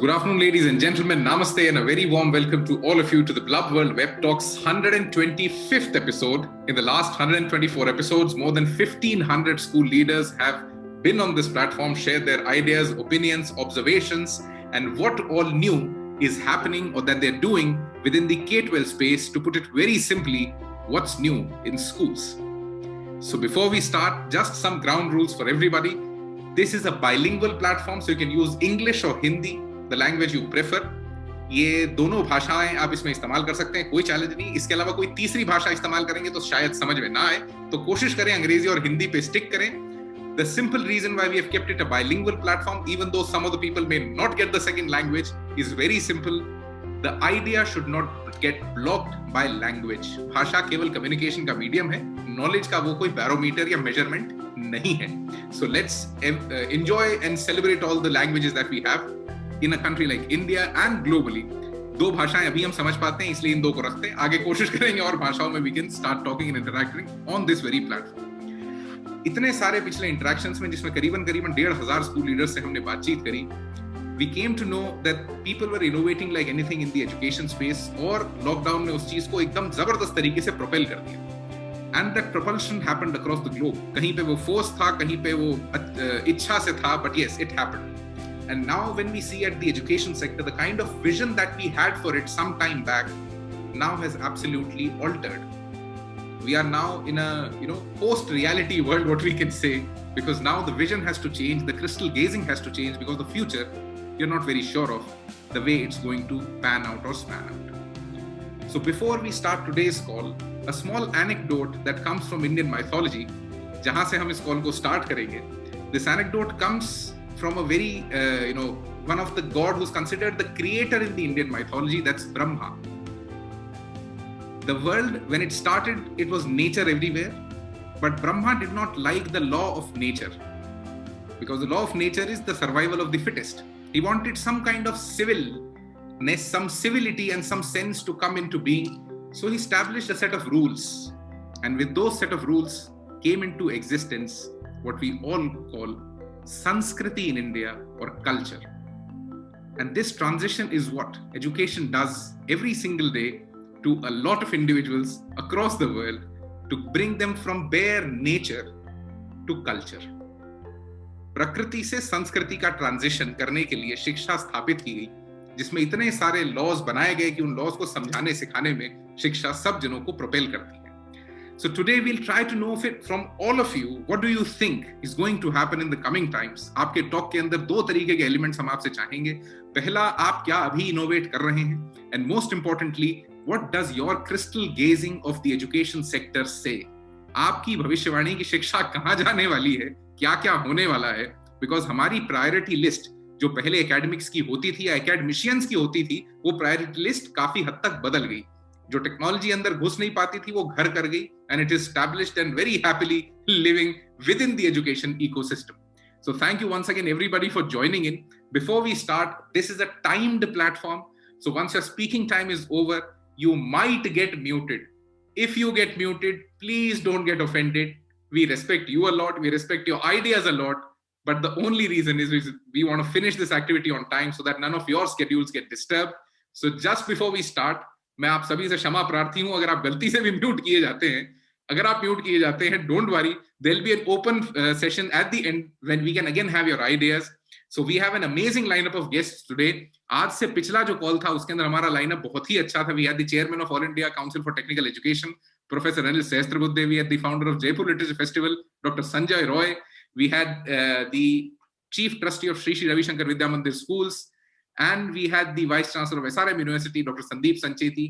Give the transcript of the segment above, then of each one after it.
good afternoon, ladies and gentlemen. Namaste and a very warm welcome to all of you to the Blub World Web Talks 125th episode. In the last 124 episodes, more than 1,500 school leaders have been on this platform, shared their ideas, opinions, observations, and what all new is happening or that they're doing within the K-12 space. To put it very simply, what's new in schools. So before we start, just some ground rules for everybody. This is a bilingual platform, so you can use English or Hindi, the language you prefer. ये दोनों भाषाएं आप इसमें इस्तेमाल कर सकते हैं, कोई चैलेंज नहीं. इसके अलावा कोई तीसरी भाषा इस्तेमाल करेंगे तो शायद समझ में ना आए, तो कोशिश करें अंग्रेजी और हिंदी पे स्टिक करें. The simple reason why we have kept it a bilingual platform, even though some of the people may not get the second language, is very simple. The idea should not get blocked by language. भाषा केवल communication का medium है, knowledge का वो कोई barometer या measurement नहीं है. So let's enjoy and celebrate all the languages that we have in a country like India and globally. दो भाषाएं अभी हम समझ पाते हैं, इसलिए इन दो को रखते हैं. आगे कोशिश करेंगे और भाषाओं में we can start talking and interacting on this very platform. इतने सारे पिछले इंटरेक्शंस में, जिसमें करीबन 1,500 स्कूल लीडर्स से हमने बातचीत करी, we came to know that people were innovating like anything in the education space, और लॉकडाउन ने उस चीज को एकदम जबरदस्त तरीके से प्रोपेल कर दिया. And that propulsion happened across the globe. कहीं पे वो फोर्स था, कहीं पे वो इच्छा से था, but yes, it happened. And now when we see at the education sector, the kind of vision that we had for it some time back now has absolutely altered. We are now in a post-reality world, what we can say, because now the vision has to change, the crystal gazing has to change, because the future you're not very sure of the way it's going to pan out or span out. So before we start today's call, a small anecdote that comes from Indian mythology, जहाँ से हम इस call को start करेंगे. This anecdote comes from a very, one of the god who's considered the creator in the Indian mythology, that's Brahma. The world, when it started, it was nature everywhere, but Brahma did not like the law of nature, because the law of nature is the survival of the fittest. He wanted some kind of civilness, some civility and some sense to come into being. So he established a set of rules, and with those set of rules came into existence what we all call Sanskriti in India, or culture. And this transition is what education does every single day to a lot of individuals across the world, to bring them from bare nature to culture. प्रकृति से संस्कृति का transition करने के लिए शिक्षा स्थापित की गई, जिसमें इतने सारे लॉज बनाए गए कि उन लॉज को समझाने सिखाने में शिक्षा सब जनों को प्रोपेल करती है. So today we'll try to know from all of you, what do you think is going to happen in the coming times? आपके टॉक के अंदर दो तरीके के एलिमेंट्स हम आपसे चाहेंगे. पहला, आप क्या अभी इनोवेट कर रहे हैं, and most importantly, what does your crystal gazing of the education sector say? आपकी भविष्यवाणी की शिक्षा कहाँ जाने वाली है, क्या क्या होने वाला है? Because हमारी प्रायोरिटी लिस्ट जो पहले एकेडमिक्स की होती थी या एकेडमिशियंस की होती थी, वो प्रायोरिटी लिस्ट काफी हद तक बदल गई. जो टेक्नोलॉजी अंदर घुस नहीं पाती थी, वो घर कर गई, and it is established and very happily living within the education ecosystem. So thank you once again everybody for joining in. Before we start, this is a timed platform, so once your speaking time is over, you might get muted. If you get muted, please don't get offended. We respect you a lot, we respect your ideas a lot, but the only reason is we want to finish this activity on time so that none of your schedules get disturbed. So just before we start, मैं आप सभी से क्षमा प्रार्थी हूं अगर आप गलती से भी म्यूट किए जाते हैं. अगर आप म्यूट किए जाते हैं, don't worry, there will be an open session at the end when we can again have your ideas. So we have an amazing lineup of guests today. आज से पिछला जो कॉल था उसके अंदर हमारा लाइनअप बहुत ही अच्छा था. We had the chairman of all India council for technical education, professor Anil Sahasrabuddhe. We had the founder of Jaipur literature festival, doctor Sanjoy Roy. We had the chief trustee of Shri Shri Ravishankar Vidya Mandir schools, and we had the vice chancellor of SRM university, doctor Sandeep Sancheti.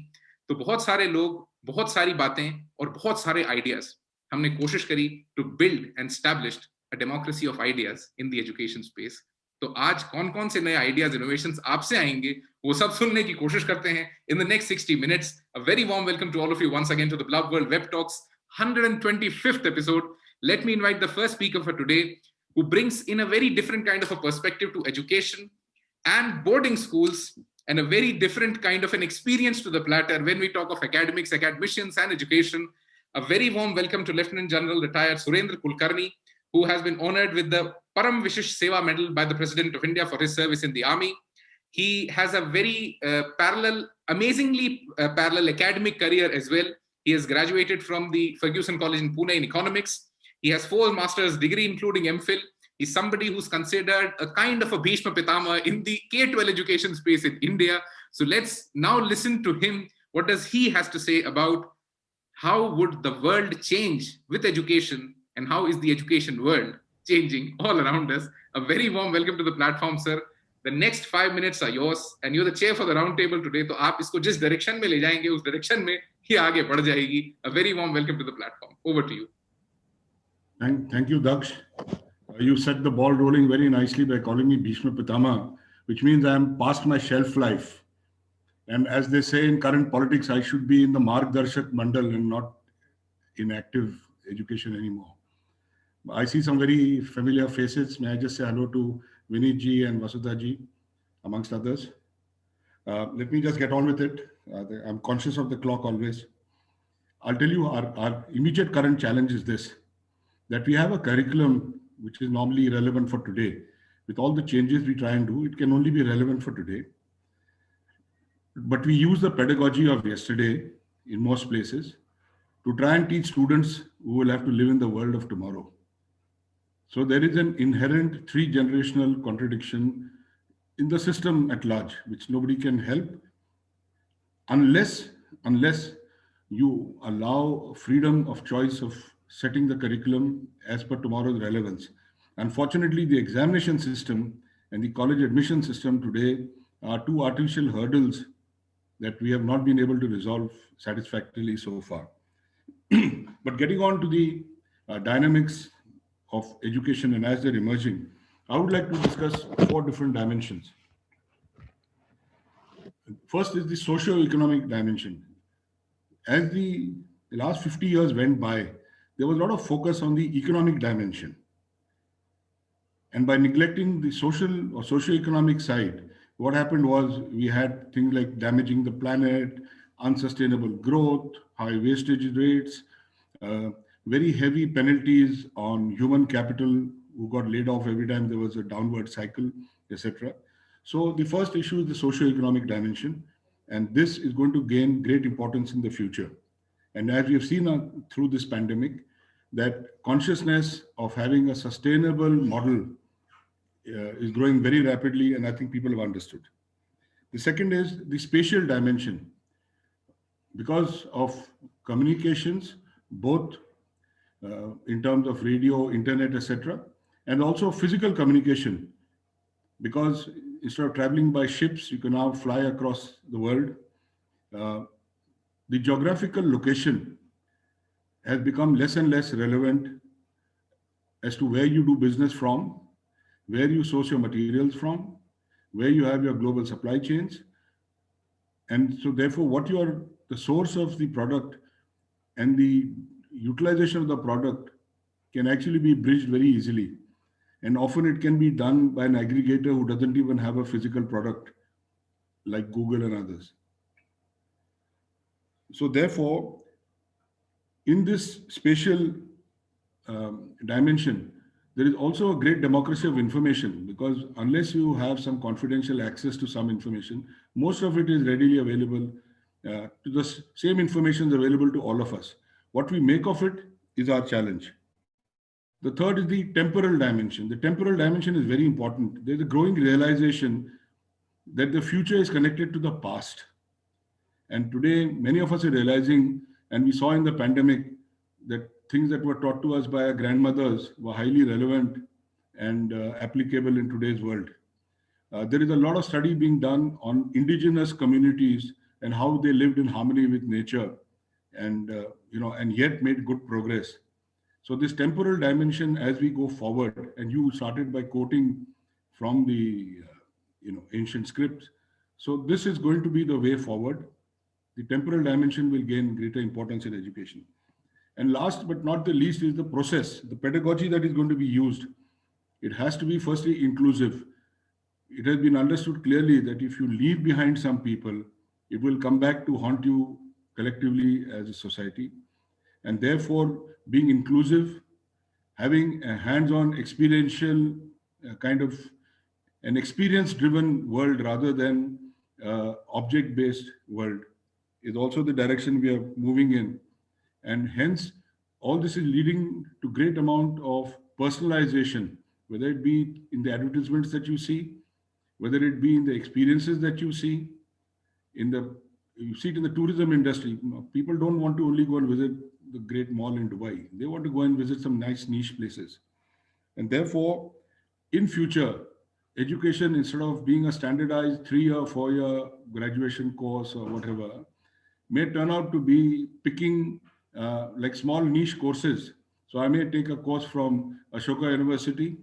तो बहुत सारे लोग, बहुत सारी बातें और बहुत सारे आइडियाज हमने कोशिश करी to build and established a democracy of ideas in the education space. तो आज कौन कौन से नए आइडियाज, इनोवेशंस आपसे आएंगे, वो सब सुनने की कोशिश करते हैं in the next 60 minutes. A very warm welcome to all of you once again to the blub world web talks 125th episode. Let me invite the first speaker for today, who brings in a very different kind of a perspective to education and boarding schools, and a very different kind of an experience to the platter when we talk of academics, academicians, and education. A very warm welcome to Lieutenant General retired Surendra Kulkarni, who has been honored with the Param Vishish Seva Medal by the President of India for his service in the army. He has a very amazingly parallel academic career as well. He has graduated from the Ferguson College in Pune in economics. He has 4 master's degree, including MPhil. He's somebody who's considered a kind of a Bhishma Pitama in the K-12 education space in India. So let's now listen to him. What does he has to say about how would the world change with education, and how is the education world changing all around us? A very warm welcome to the platform, sir. The next 5 minutes are yours, and you're the chair for the round table today. तो आप इसको जिस direction में ले जाएंगे, उस direction में ही आगे बढ़ जाएगी. A very warm welcome to the platform. Over to you. Thank you, Daksh. You set the ball rolling very nicely by calling me Bhishma Pitama, which means I am past my shelf life. And as they say in current politics, I should be in the Margdarshak Mandal and not in active education anymore. I see some very familiar faces. May I just say hello to Vinit ji and Vasudha ji, amongst others. Let me just get on with it. I'm conscious of the clock always. I'll tell you our immediate current challenge is this, that we have a curriculum which is normally relevant for today. With all the changes we try and do, it can only be relevant for today. But we use the pedagogy of yesterday in most places to try and teach students who will have to live in the world of tomorrow. So there is an inherent 3-generational contradiction in the system at large, which nobody can help unless you allow freedom of choice of setting the curriculum as per tomorrow's relevance. Unfortunately, the examination system and the college admission system today are 2 artificial hurdles that we have not been able to resolve satisfactorily so far. But getting on to the dynamics of education and as they're emerging, I would like to discuss 4 different dimensions. First is the socio-economic dimension. As the last 50 years went by, there was a lot of focus on the economic dimension. And by neglecting the social or socio-economic side, what happened was we had things like damaging the planet, unsustainable growth, high wastage rates, very heavy penalties on human capital who got laid off every time there was a downward cycle, etc. So the first issue is the socio-economic dimension, and this is going to gain great importance in the future. And as we have seen through this pandemic, that consciousness of having a sustainable model is growing very rapidly, and I think people have understood. The second is the spatial dimension. Because of communications, both in terms of radio, internet, etc., and also physical communication, because instead of traveling by ships, you can now fly across the world. The geographical location has become less and less relevant as to where you do business from, where you source your materials from, where you have your global supply chains. And so therefore, the source of the product and the utilization of the product can actually be bridged very easily. And often it can be done by an aggregator who doesn't even have a physical product like Google and others. So therefore, in this spatial dimension, there is also a great democracy of information, because unless you have some confidential access to some information, most of it is readily available. The same information is available to all of us. What we make of it is our challenge. The third is the temporal dimension. The temporal dimension is very important. There's a growing realization that the future is connected to the past. And today, many of us are realizing, and we saw in the pandemic, that things that were taught to us by our grandmothers were highly relevant and applicable in today's world. There is a lot of study being done on indigenous communities and how they lived in harmony with nature, and and yet made good progress. So this temporal dimension, as we go forward, and you started by quoting from the ancient scripts. So this is going to be the way forward. The temporal dimension will gain greater importance in education. And last but not the least is the process, the pedagogy that is going to be used. It has to be firstly inclusive. It has been understood clearly that if you leave behind some people, it will come back to haunt you collectively as a society. And therefore, being inclusive, having a hands-on experiential kind of an experience-driven world rather than object-based world is also the direction we are moving in. And hence, all this is leading to great amount of personalization, whether it be in the advertisements that you see, whether it be in the experiences that you see, you see it in the tourism industry. People don't want to only go and visit the great mall in Dubai. They want to go and visit some nice niche places. And therefore, in future, education, instead of being a standardized 3-year, 4-year graduation course or whatever, may turn out to be picking like small niche courses. So I may take a course from Ashoka University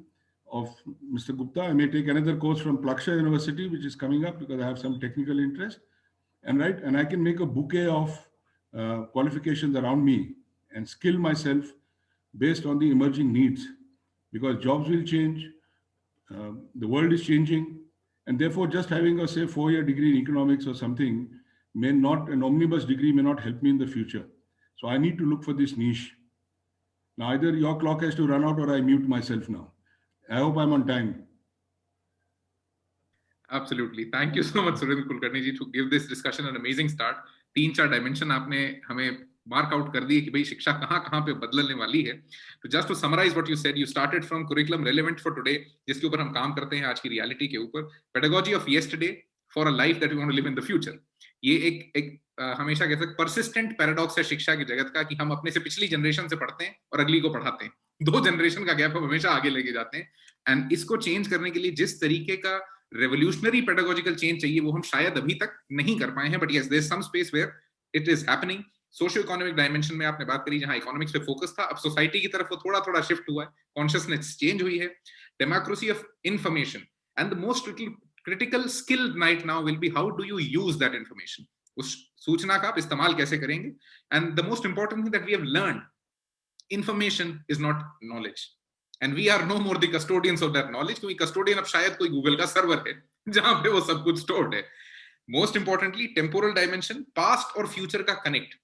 of Mr. Gupta. I may take another course from Plaksha University, which is coming up because I have some technical interest. And I can make a bouquet of qualifications around me and skill myself based on the emerging needs, because jobs will change, the world is changing, and therefore just having a, say, 4-year degree in economics or something an omnibus degree may not help me in the future. So I need to look for this niche. Now, either your clock has to run out or I mute myself now. I hope I'm on time. Absolutely. Thank you so much, Surendra Kulkarni ji, to give this discussion an amazing start. 3-4 dimension आपने हमें mark out कर दिए कि भाई शिक्षा कहाँ कहाँ पे बदलने वाली है. तो just to summarize what you said, you started from curriculum relevant for today, जिसके ऊपर हम काम करते हैं आज की reality के ऊपर, pedagogy of yesterday for a life that we want to live in the future. ये एक हमेशा कहते हैं persistent paradox है शिक्षा की जगत का कि हम अपने से पिछली जनरेशन से पढ़ते हैं और अगली को पढ़ाते हैं. 2 जनरेशन का गैप हम हमेशा आगे लेके जाते हैं. एंड इसको चेंज करने के लिए जिस तरीके का रेवोल्यूशनरी पेडागोजिकल चेंज चाहिए वो हम शायद अभी तक नहीं कर पाए हैं, but yes there is some space where it is happening. Socio economic dimension में आपने बात करी जहां इकोनॉमिक्स पे फोकस था, अब सोसाइटी की तरफ वो थोड़ा थोड़ा शिफ्ट हुआ है, कॉन्शियसनेस चेंज हुई है. Democracy of information and the most critical skill right now will be how do you use that information. उस सूचना का आप इस्तेमाल कैसे करेंगे. And the most important thing that we have learned, information is not knowledge. And we are no more the custodians of that knowledge, क्योंकि custodian अब शायद कोई Google का सर्वर है जहां पे वो सब कुछ stored है. Most importantly, temporal dimension, past और future का connect.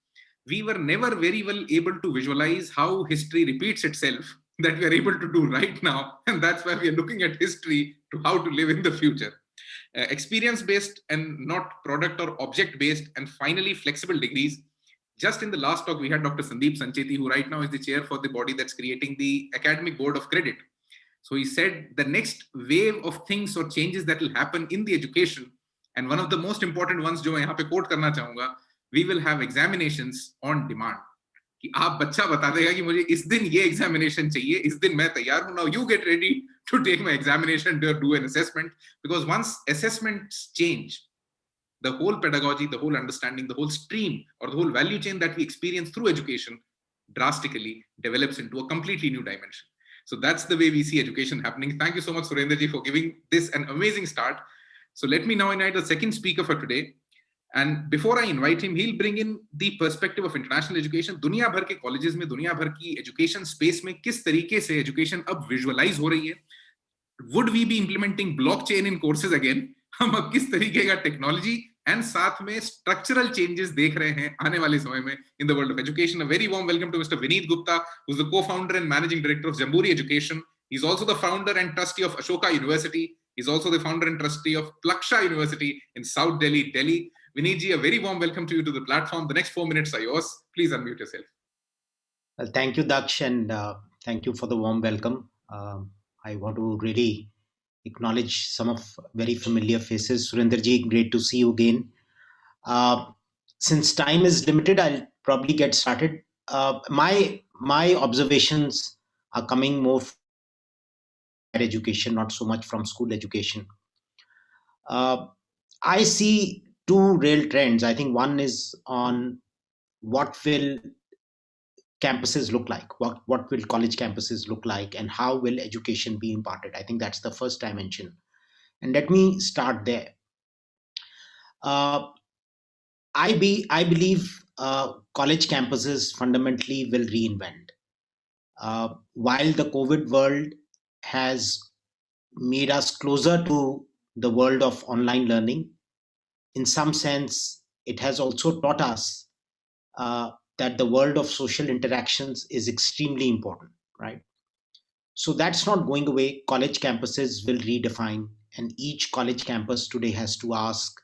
We were never very well able to visualize how history repeats itself that we are able to do right now, and that's why we are looking at history to how to live in the future. Experience based and not product or object based, and finally flexible degrees. Just in the last talk, we had Dr. Sandeep Sancheti, who right now is the chair for the body that's creating the Academic Board of Credit. So he said the next wave of things or changes that will happen in the education, and one of the most important ones, जो मैं यहाँ पे quote करना चाहूँगा, we will have examinations on demand. कि आप बच्चा बता देगा कि मुझे इस दिन ये examination चाहिए, इस दिन मैं तैयार हूँ. Now you get ready to take my examination, do an assessment, because once assessments change, the whole pedagogy, the whole understanding, the whole stream or the whole value chain that we experience through education drastically develops into a completely new dimension. So that's the way we see education happening. Thank you so much, Surendra ji, for giving this an amazing start. So let me now invite the second speaker for today. And before I invite him, he'll bring in the perspective of international education. दुनिया भर के colleges में, दुनिया भर की education space में किस तरीके से education अब visualize हो रही है. Would we be implementing blockchain in courses again? हम अब किस तरीके का टेक्नोलॉजी एंड साथ में स्ट्रक्चरल चेंजेस देख रहे हैं आने वाले समय में in the world of education. A very warm welcome to mister Vineet Gupta, who is the co-founder and managing director of Jamboree Education. He is also the founder and trustee of Ashoka University. He is also the founder and trustee of Plaksha University in South Delhi, Delhi. Vineet ji, a very warm welcome to you to the platform. The next 4 minutes are yours. Please unmute yourself. Well, thank you, Daksh, and thank you for the warm welcome. I want to really acknowledge some of very familiar faces. Surendra ji, great to see you again. Since time is limited, I'll probably get started. My observations are coming more from higher education, not so much from school education. I see 2 real trends. I think one is on what will campuses look like, what will college campuses look like, and how will education be imparted. I think that's the first dimension, and let me start there. I believe college campuses fundamentally will reinvent. While the COVID world has made us closer to the world of online learning, in some sense it has also taught us that the world of social interactions is extremely important, right? So that's not going away. College campuses will redefine and each college campus today has to ask,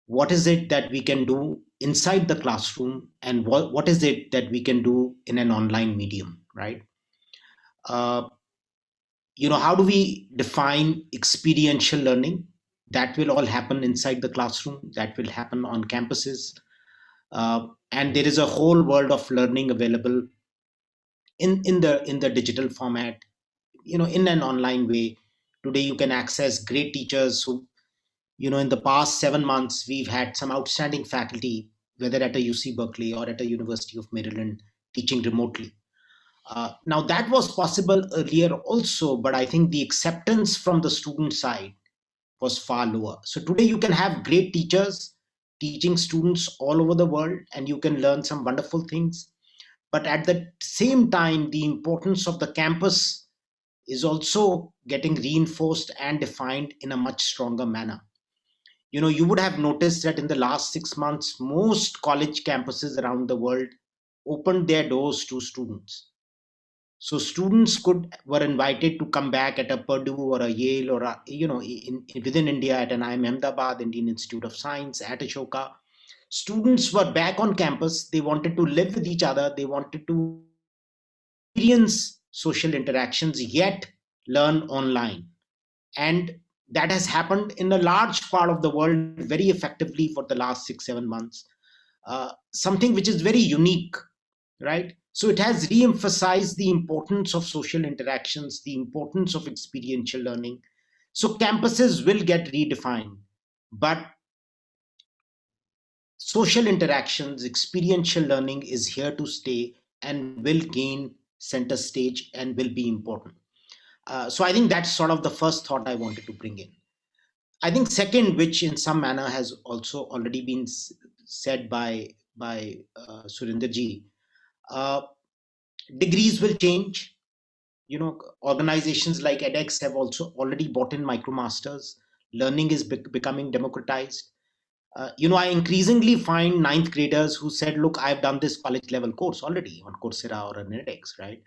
what is it that we can do inside the classroom, and what is it that we can do in an online medium, right? Uh, how do we define experiential learning? That will all happen inside the classroom, that will happen on campuses. And there is a whole world of learning available in the digital format, in an online way. Today you can access great teachers who, in the past 7 months we've had some outstanding faculty, whether at a UC Berkeley or at a University of Maryland, teaching remotely. Now that was possible earlier also, but I think the acceptance from the student side was far lower. So today you can have great teachers teaching students all over the world, and you can learn some wonderful things. But at the same time, the importance of the campus is also getting reinforced and defined in a much stronger manner. You would have noticed that in the last 6 months, most college campuses around the world opened their doors to students. So students were invited to come back at a Purdue or a Yale, or within India at an IIM Ahmedabad, Indian Institute of Science, at Ashoka. Students were back on campus. They wanted to live with each other. They wanted to experience social interactions, yet learn online. And that has happened in a large part of the world very effectively for the last 6-7 months. Something which is very unique, right? So it has re-emphasized the importance of social interactions, the importance of experiential learning. So campuses will get redefined, but social interactions, experiential learning is here to stay and will gain center stage and will be important. So I think that's sort of the first thought I wanted to bring in. I think second, which in some manner has also already been said by Surinder ji, degrees will change. Organizations like edX have also already bought in MicroMasters. Learning is becoming democratized. I increasingly find ninth graders who said, look, I've done this college level course already on Coursera or on edX, right?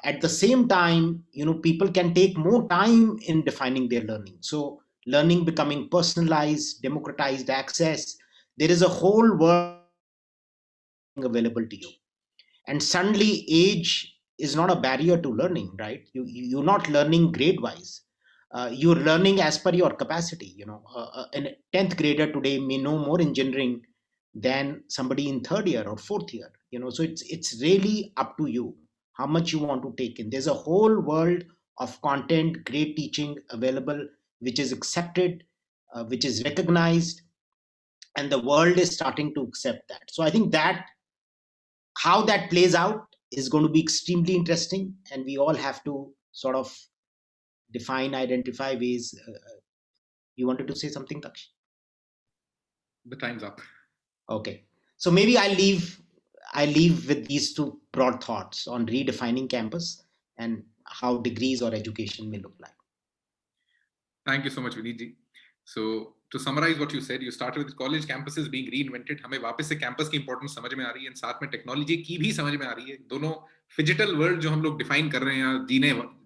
At the same time, people can take more time in defining their learning. So learning becoming personalized, democratized access, there is a whole world available to you. And suddenly age is not a barrier to learning, right? You're not learning grade wise. You're learning as per your capacity. A 10th grader today may know more engineering than somebody in third year or fourth year. So it's really up to you how much you want to take in. There's a whole world of content, great teaching available, which is accepted, which is recognized, and the world is starting to accept that. So I think that how that plays out is going to be extremely interesting, and we all have to sort of define, identify ways. You wanted to say something, Daksh? The time's up. Okay, so maybe I leave with these two broad thoughts on redefining campus and how degrees or education may look like. Thank you so much, Vineet. So to summarize what you said, you started with college campuses being reinvented. हमें वापस से campus की importance समझ में आ रही है, साथ में technology की भी समझ में आ रही है. दोनों digital world जो हम लोग define कर रहे हैं या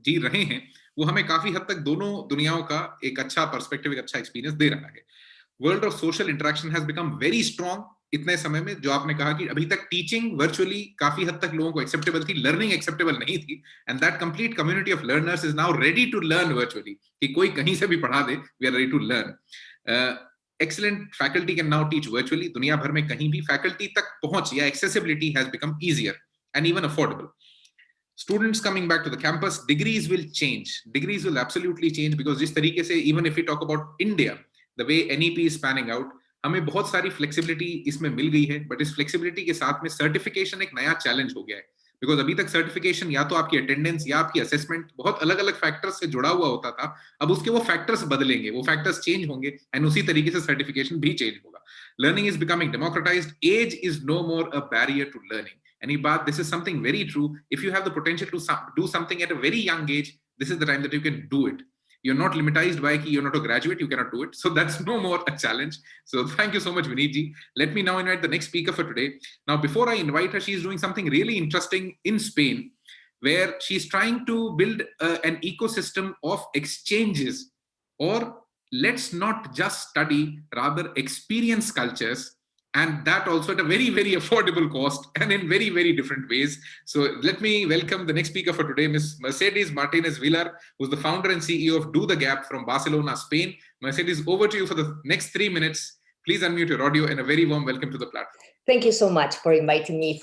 जी रहे हैं, वो हमें काफी हद तक दोनों दुनियाओं का एक अच्छा perspective, एक अच्छा experience दे रहा है. World of social interaction has become very strong. इतने समय में जो आपने कहा कि अभी तक टीचिंग वर्चुअली काफी हद तक लोगों को एक्सेप्टेबल थी, लर्निंग एक्सेप्टेबल नहीं थी, and that complete community of learners is now ready to learn virtually, कि कोई कहीं से भी पढ़ा दे, we are ready to learn. Excellent faculty can now teach virtually. दुनिया भर में कहीं भी फैकल्टी तक पहुंच या accessibility has become easier and even affordable. Students coming back to the campus, degrees will change. Degrees will absolutely change, because जिस तरीके से, even if we talk about India, the way NEP is spanning out, हमें बहुत सारी flexibility इसमें मिल गई है, but इस फ्लेक्सिबिलिटी के साथ में सर्टिफिकेशन एक नया चैलेंज हो गया है. बिकॉज अभी तक सर्टिफिकेशन या तो आपकी अटेंडेंस या आपकी असेसमेंट बहुत अलग अलग फैक्टर्स से जुड़ा हुआ होता था. अब उसके वो फैक्टर्स बदलेंगे, वो फैक्टर्स चेंज होंगे, एंड उसी तरीके से सर्टिफिकेशन भी चेंज होगा. Learning is becoming democratized. Age is no more a barrier to learning. Any baat, this is something very true. If you have the potential to do something at a very young age, this is the time that you can do it. You're not limitized by you're not a graduate, you cannot do it. So that's no more a challenge. So thank you so much, Vineet ji. Let me now invite the next speaker for today. Now, before I invite her, she's doing something really interesting in Spain, where she's trying to build an ecosystem of exchanges Or let's not just study, rather experience cultures, and that also at a very, very affordable cost and in very, very different ways. So let me welcome the next speaker for today, Ms. Mercedes Martinez Villar, who's the founder and CEO of Do the Gap from Barcelona, Spain. Mercedes, over to you for the next 3 minutes. Please unmute your audio, and a very warm welcome to the platform. Thank you so much for inviting me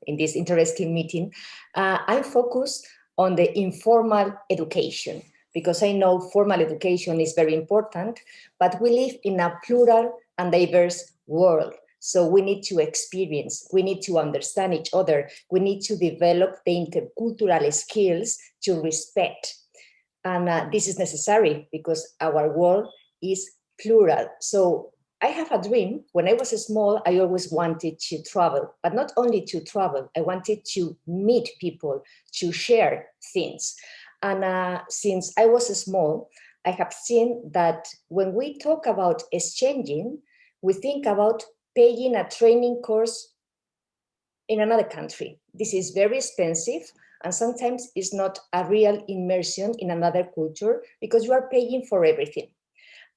in this interesting meeting. I'm focused on the informal education because I know formal education is very important, but we live in a plural and diverse world. So we need to experience, we need to understand each other, we need to develop the intercultural skills to respect. And this is necessary because our world is plural. So I have a dream. When I was small, I always wanted to travel, but not only to travel, I wanted to meet people, to share things. And since I was small, I have seen that when we talk about exchanging, we think about paying a training course in another country. This is very expensive, and sometimes it's not a real immersion in another culture because you are paying for everything.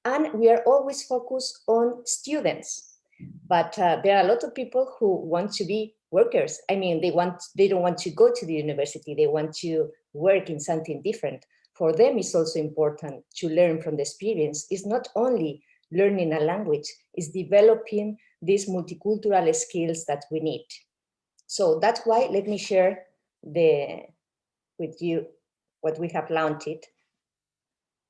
And we are always focused on students, but there are a lot of people who want to be workers. I mean, they don't want to go to the university. They want to work in something different. For them, it's also important to learn from the experience. It's not only learning a language, it's developing these multicultural skills that we need. So that's why let me share with you what we have launched.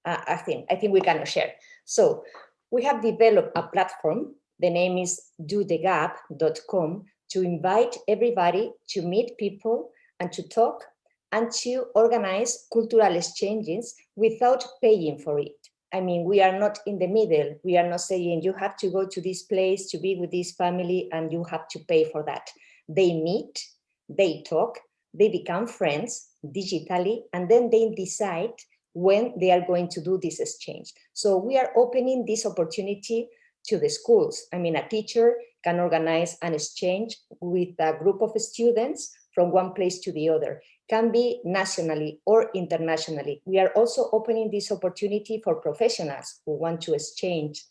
I think we can share. So we have developed a platform. The name is dothegap.com to invite everybody to meet people and to talk and to organize cultural exchanges without paying for it. I mean, we are not in the middle. We are not saying you have to go to this place to be with this family and you have to pay for that. They meet, they talk, they become friends digitally, and then they decide when they are going to do this exchange. So we are opening this opportunity to the schools. I mean, a teacher can organize an exchange with a group of students from one place to the other, can be nationally or internationally. We are also opening this opportunity for professionals who want to exchange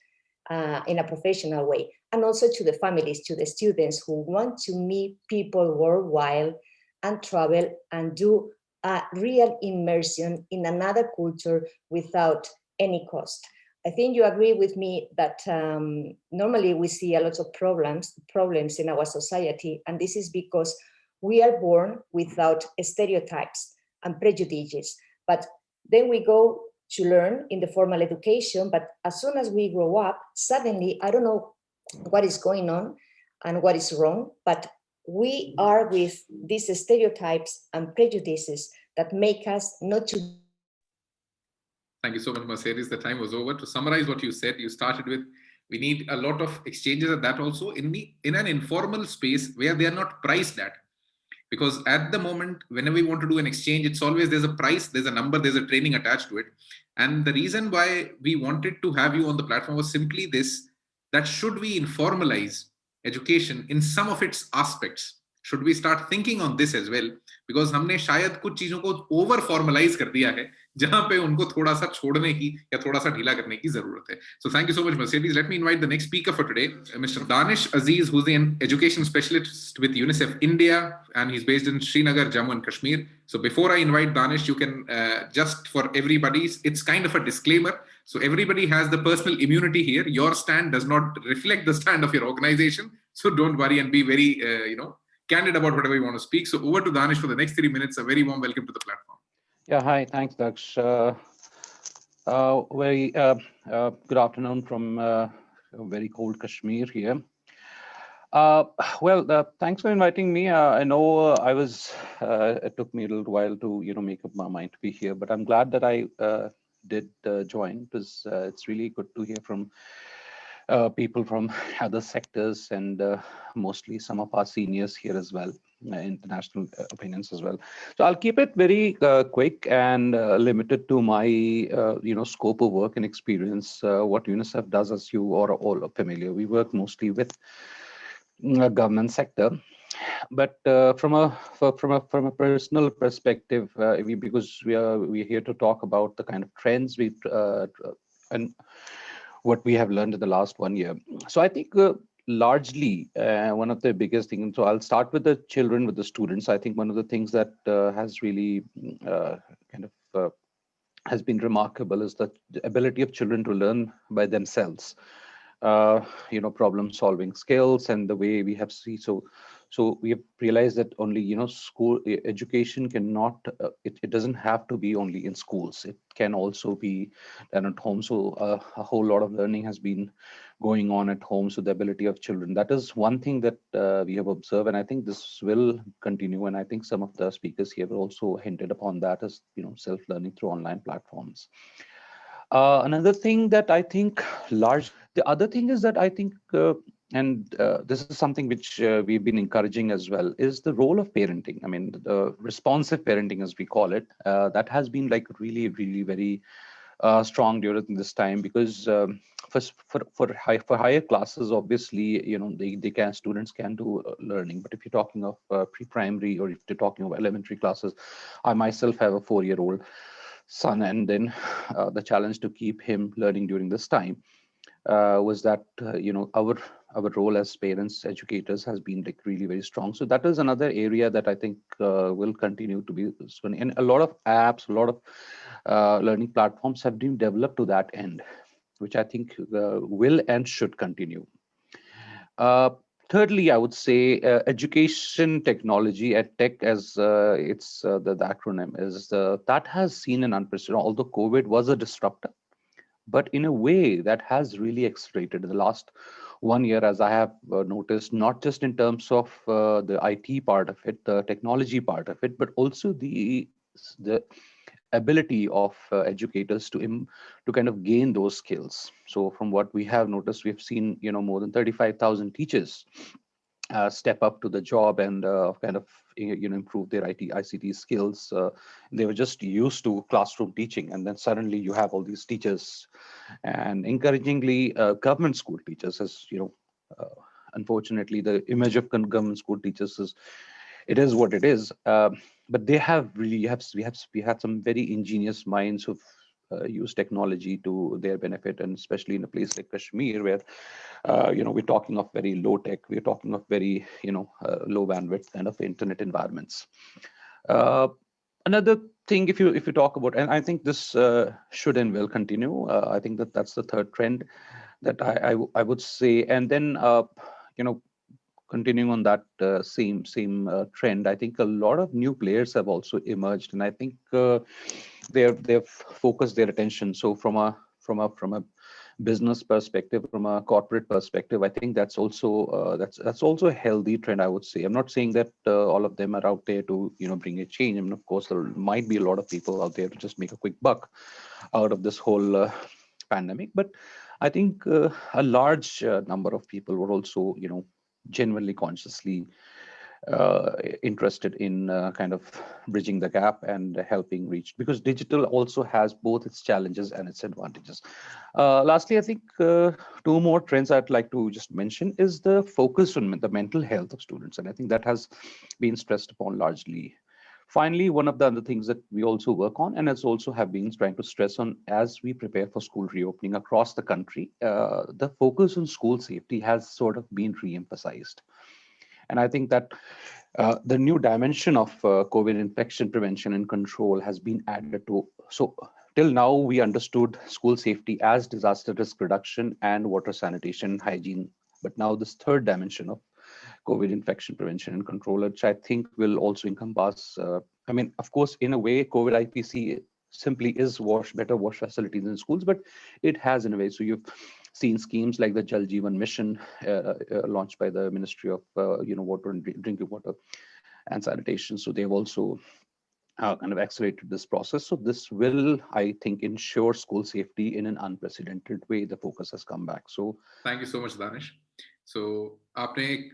in a professional way, and also to the families, to the students who want to meet people worldwide and travel and do a real immersion in another culture without any cost. I think you agree with me that normally we see a lot of problems in our society, and this is because we are born without stereotypes and prejudices, but then we go to learn in the formal education, but as soon as we grow up, suddenly, I don't know what is going on and what is wrong, but we are with these stereotypes and prejudices that make us not to. Thank you so much, Mercedes. The time was over. To summarize what you said, you started with, we need a lot of exchanges at that also in an informal space where they are not priced at. Because at the moment, whenever we want to do an exchange, it's always there's a price, there's a number, there's a training attached to it. And the reason why we wanted to have you on the platform was simply this, that should we informalize education in some of its aspects? Should we start thinking on this as well? Because हमने शायद कुछ चीजों को over formalise कर दिया है जहां पे उनको थोड़ा सा छोड़ने की या थोड़ा सा ढीला करने की जरूरत है. So thank you so much, Mercedes. Let me invite the next speaker for today, Mr. Danish Aziz, who's an education specialist with UNICEF India, and he's based in Srinagar, Jammu and Kashmir. So before I invite Danish, you can just for everybody, it's kind of a disclaimer. So everybody has the personal immunity here. Your stand does not reflect the stand of your organization. So don't worry and be very, candid about whatever you want to speak. So over to Danish for the next 3 minutes. A very warm welcome to the platform. Yeah, hi, thanks, Daksh. Very good afternoon from very cold Kashmir here. Thanks for inviting me. I know it took me a little while to make up my mind to be here, but I'm glad that I did join, because it's really good to hear from people from other sectors, and mostly some of our seniors here as well, international opinions as well. So I'll keep it very quick and limited to my scope of work and experience. What UNICEF does, as you are all familiar, we work mostly with government sector, but from a personal perspective, because we're here to talk about the kind of trends we and what we have learned in the last 1 year. So I think largely one of the biggest things, so I'll start with the children, with the students. I think one of the things that has really kind of has been remarkable is the ability of children to learn by themselves. Problem solving skills, and the way we have seen, so we have realized that only school education cannot it doesn't have to be only in schools. It can also be done at home. So a whole lot of learning has been going on at home. So the ability of children, that is one thing that we have observed, and I think this will continue. And I think some of the speakers here have also hinted upon that as self-learning through online platforms. Another thing that I think the other thing is that I think, this is something which we've been encouraging as well, is the role of parenting. I mean, the responsive parenting, as we call it, that has been like really, really very strong during this time, because for higher classes, obviously, students can do learning. But if you're talking of pre-primary, or if you're talking of elementary classes, I myself have a 4-year-old son, and then the challenge to keep him learning during this time was that our role as parents, educators, has been like really very strong. So that is another area that I think will continue to be, and a lot of apps, a lot of learning platforms have been developed to that end, which I think will and should continue. Thirdly, I would say education technology, EdTech, as it's the acronym is, that has seen an unprecedented, although COVID was a disruptor, but in a way that has really accelerated in the last 1 year, as I have noticed, not just in terms of the IT part of it, the technology part of it, but also the ability of educators to kind of gain those skills. So from what we have noticed, we've seen more than 35,000 teachers step up to the job and kind of improve their ICT skills. They were just used to classroom teaching, and then suddenly you have all these teachers, and encouragingly government school teachers, as unfortunately the image of government school teachers is what it is. But they have really we had some very ingenious minds who've used technology to their benefit, and especially in a place like Kashmir, where we're talking of very low tech, we're talking of very low bandwidth kind of internet environments. Another thing, if you talk about, and I think this should and will continue, I think that's the third trend that I would say. And then continuing on that same trend, I think a lot of new players have also emerged, and I think they've focused their attention. So from a business perspective, from a corporate perspective, I think that's also that's also a healthy trend, I would say. I'm not saying that all of them are out there to bring a change. I mean, of course, there might be a lot of people out there to just make a quick buck out of this whole pandemic, but I think a large number of people were also genuinely consciously interested in kind of bridging the gap and helping reach, because digital also has both its challenges and its advantages. Lastly, I think 2 more trends I'd like to just mention is the focus on the mental health of students, and I think that has been stressed upon largely. Finally, one of the other things that we also work on, and as also have been trying to stress on as we prepare for school reopening across the country, the focus on school safety has sort of been re-emphasized. And I think that the new dimension of COVID infection prevention and control has been added to. So till now, we understood school safety as disaster risk reduction and water sanitation and hygiene. But now this third dimension of COVID infection prevention and control, which I think will also encompass, I mean, of course, in a way, COVID IPC simply is better wash facilities in schools, but it has in a way. So you've seen schemes like the Jal Jeevan Mission launched by the Ministry of Water and Drinking Water and Sanitation. So they've also kind of accelerated this process. So this will, I think, ensure school safety in an unprecedented way. The focus has come back. So thank you so much, Danish. So आपने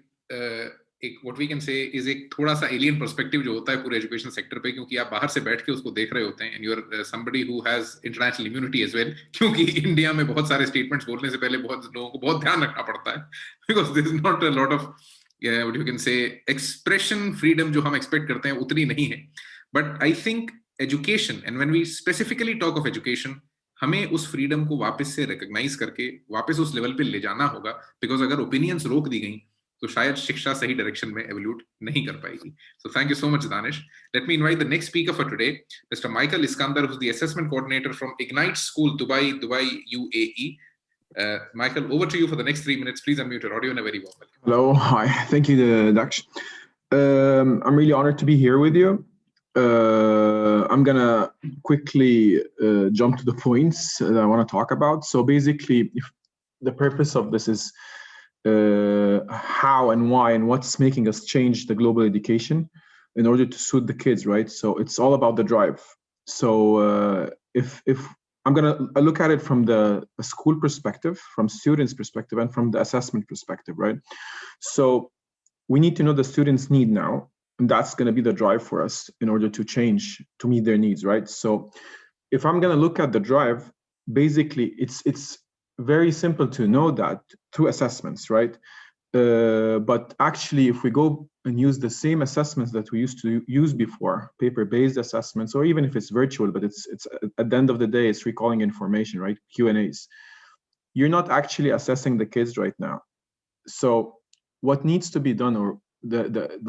एक what we can say is एक थोड़ा सा alien perspective जो होता है पूरे education sector पे, क्योंकि आप बाहर से बैठ के उसको देख रहे होते हैं, and you're somebody who has international immunity as well, क्योंकि इंडिया में बहुत सारे statements बोलने से पहले बहुत लोगों को बहुत ध्यान रखना पड़ता है, because there is not a lot of what you can say expression freedom जो हम expect करते हैं उतनी नहीं है. But I think education, and when we specifically talk of education, हमें उस फ्रीडम को वापस से रिकॉग्नाइज करके वापस उस लेवल पे ले जाना होगा, बिकॉज अगर ओपिनियंस रोक दी गई तो शायद शिक्षा सही डायरेक्शन में एवोल्यूट नहीं कर पाएगी. So thank you so much Danish. Let me invite the next speaker for today, mister Michael Iskander, who is the assessment coordinator from ignite school, Dubai, UAE. Michael, over to you for the next 3 minutes. Please unmute your audio and a very warm welcome. Hello, hi, thank you, Daksh. I'm really honored to be here with you. I'm gonna quickly jump to the points that I want to talk about. So basically, if the purpose of this is how and why and what's making us change the global education in order to suit the kids, right? So it's all about the drive. So if I'm gonna look at it from the school perspective, from students' perspective, and from the assessment perspective, right? So we need to know the students' need now, and that's gonna be the drive for us in order to change, to meet their needs, right? So if I'm gonna look at the drive, basically it's very simple to know that through assessments, right? But actually, if we go and use the same assessments that we used to use before, paper-based assessments, or even if it's virtual, but it's at the end of the day, it's recalling information, right? Q&As. You're not actually assessing the kids right now. So what needs to be done, or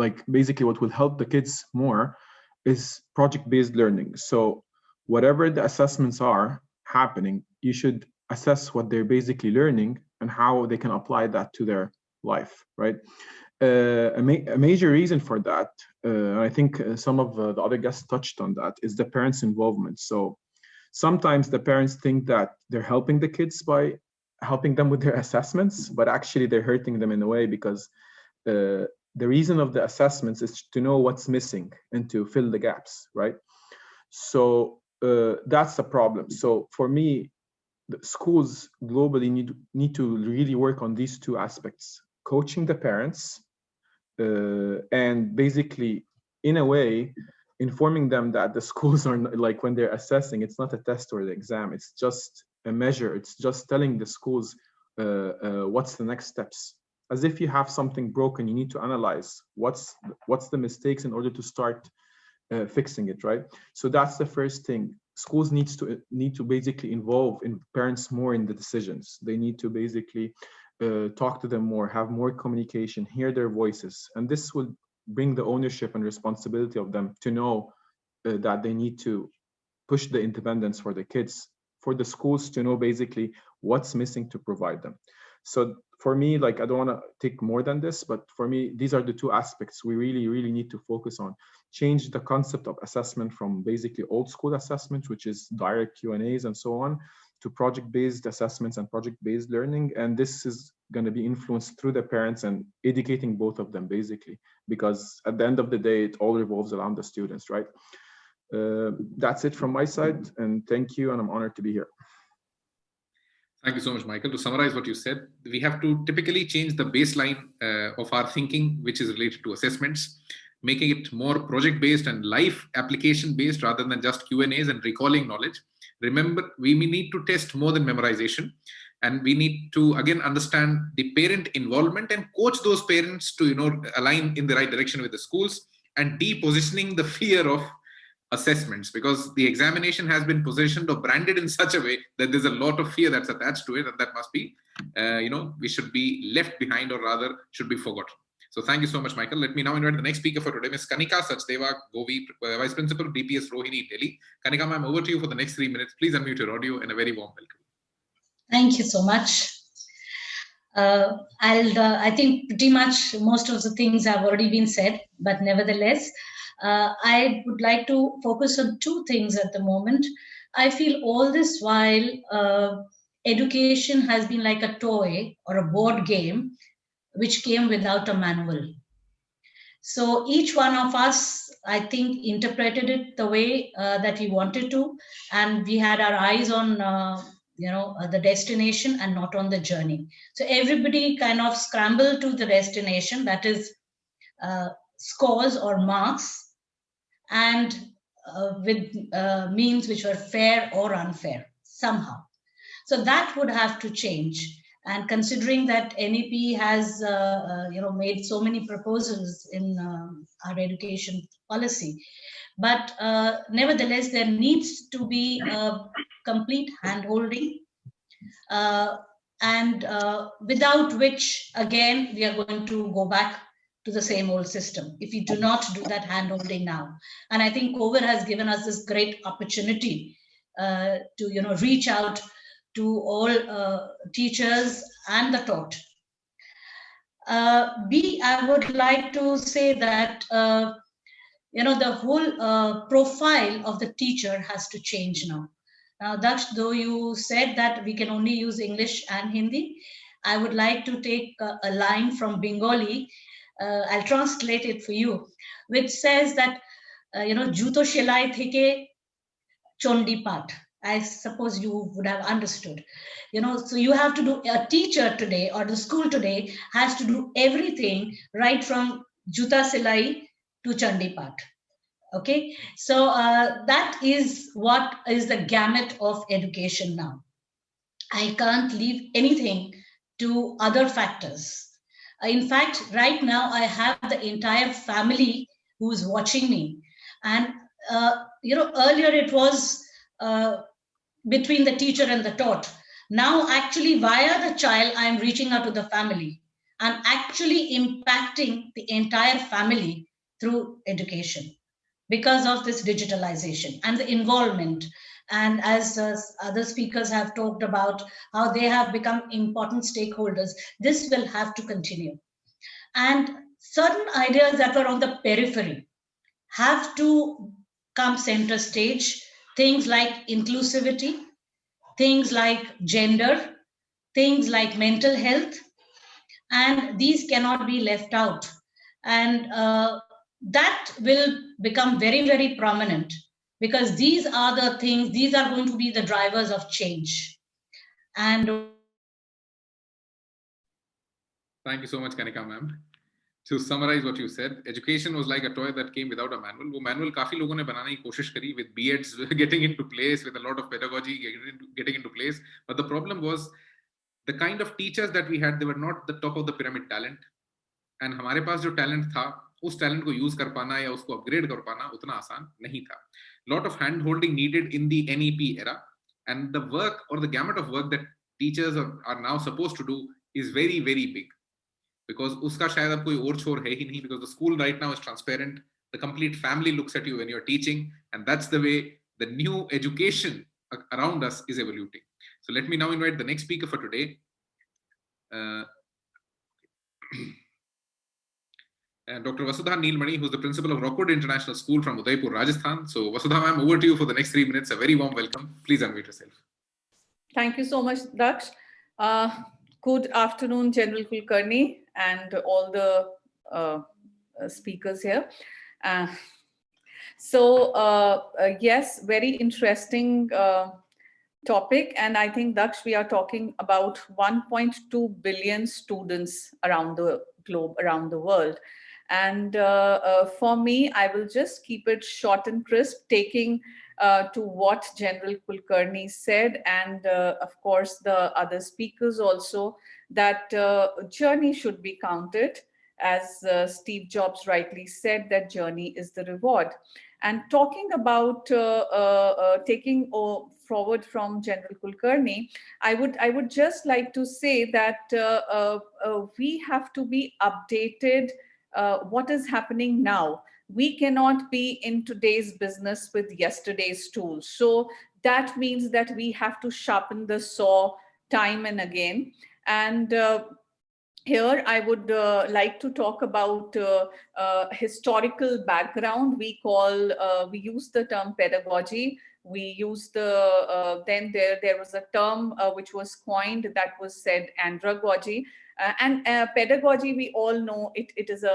like basically what will help the kids more, is project-based learning. So whatever the assessments are happening, you should assess what they're basically learning and how they can apply that to their life, right? A major reason for that, and I think some of the other guests touched on that, is the parents' involvement. So sometimes the parents think that they're helping the kids by helping them with their assessments, but actually they're hurting them in a way, because the reason of the assessments is to know what's missing and to fill the gaps, right? So that's the problem. So for me, the schools globally need to really work on these two aspects: coaching the parents and basically, in a way, informing them that the schools are not, like when they're assessing, it's not a test or an exam, it's just a measure. It's just telling the schools what's the next steps. As if you have something broken, you need to analyze what's the mistakes in order to start fixing it, right? So that's the first thing. Schools need to basically involve in parents more in the decisions. They need to basically talk to them more, have more communication, hear their voices, and this will bring the ownership and responsibility of them to know that they need to push the independence for the kids, for the schools to know basically what's missing to provide them. So for me, like, I don't want to take more than this, but for me, these are the two aspects we really need to focus on. Change the concept of assessment from basically old school assessment, which is direct Q&As and so on, to project-based assessments and project-based learning. And this is going to be influenced through the parents and educating both of them, basically, because at the end of the day, it all revolves around the students, right? That's it from my side, and thank you, and I'm honored to be here. Thank you so much, Michael. To summarize what you said, we have to typically change the baseline of our thinking, which is related to assessments, making it more project-based and life application-based rather than just Q&As and recalling knowledge. Remember, we need to test more than memorization, and we need to again understand the parent involvement and coach those parents to align in the right direction with the schools, and depositioning the fear of assessments, because the examination has been positioned or branded in such a way that there's a lot of fear that's attached to it, and that must be we should be left behind, or rather should be forgotten. So thank you so much, Michael. Let me now invite the next speaker for today, Ms. Kanika Sachdeva Govi, Vice Principal, DPS Rohini, Delhi. Kanika ma'am, over to you for the next 3 minutes. Please unmute your audio, and a very warm welcome. Thank you so much. I think pretty much most of the things have already been said, but nevertheless, I would like to focus on two things at the moment. I feel all this while education has been like a toy or a board game which came without a manual. So each one of us, I think, interpreted it the way that we wanted to, and we had our eyes on the destination and not on the journey. So everybody kind of scrambled to the destination, that is scores or marks, and with means which were fair or unfair somehow. So that would have to change. And considering that NEP has made so many proposals in our education policy, but nevertheless, there needs to be a complete hand-holding, and without which, again, we are going to go back to the same old system if we do not do that hand-holding now. And I think COVID has given us this great opportunity to reach out to all teachers and the taught. I would like to say that the whole profile of the teacher has to change now. Now, Daksh, though you said that we can only use English and Hindi, I would like to take a line from Bengali. I'll translate it for you, which says that, Juto Shelai Theke Chondi Pat. I suppose you would have understood. So you have to do, a teacher today or the school today has to do everything right from Juta Silai to Chandi Pat. Okay, so that is what is the gamut of education now. I can't leave anything to other factors. In fact, right now I have the entire family who's watching me, and earlier it was between the teacher and the taught. Now, actually, via the child, I'm reaching out to the family and actually impacting the entire family through education because of this digitalization and the involvement. And as other speakers have talked about how they have become important stakeholders, this will have to continue. And certain ideas that were on the periphery have to come center stage. Things like inclusivity, things like gender, things like mental health, and these cannot be left out. And that will become very, very prominent because these are the things, these are going to be the drivers of change. And thank you so much, Kanika ma'am. To summarize what you said, education was like a toy that came without a manual. वो manual काफी लोगों ने बनाने की कोशिश करी with BEds getting into place, with a lot of pedagogy getting into place. But the problem was the kind of teachers that we had, they were not the top of the pyramid talent. And हमारे पास जो talent था, उस talent को use कर पाना या उसको upgrade कर पाना उतना आसान नहीं था. Lot of hand holding needed in the NEP era, and the work or the gamut of work that teachers are now supposed to do is very, very big. Because uska shayad ab koi aur chhor hai hi nahi, because the school right now is transparent. The complete family looks at you when you're teaching, and that's the way the new education around us is evolving. So let me now invite the next speaker for today. Dr. Vasudha Neelmani, who's the principal of Rockwood International School from Udaipur, Rajasthan. So Vasudha ma'am, over to you for the next 3 minutes. A very warm welcome. Please unmute yourself. Thank you so much, Daksh. Good afternoon, General Kulkarni and all the speakers here. Yes, very interesting topic. And I think, Daksh, we are talking about 1.2 billion students around the globe, around the world. And for me, I will just keep it short and crisp, taking to what General Kulkarni said, and of course the other speakers also, that journey should be counted. As Steve Jobs rightly said, that journey is the reward. And talking about taking forward from General Kulkarni, I would just like to say that we have to be updated what is happening now. We cannot be in today's business with yesterday's tools. So that means that we have to sharpen the saw time and again. And here I would like to talk about historical background. We use the term pedagogy. We use the, then there was a term which was coined that was said andragogy. And pedagogy, we all know it is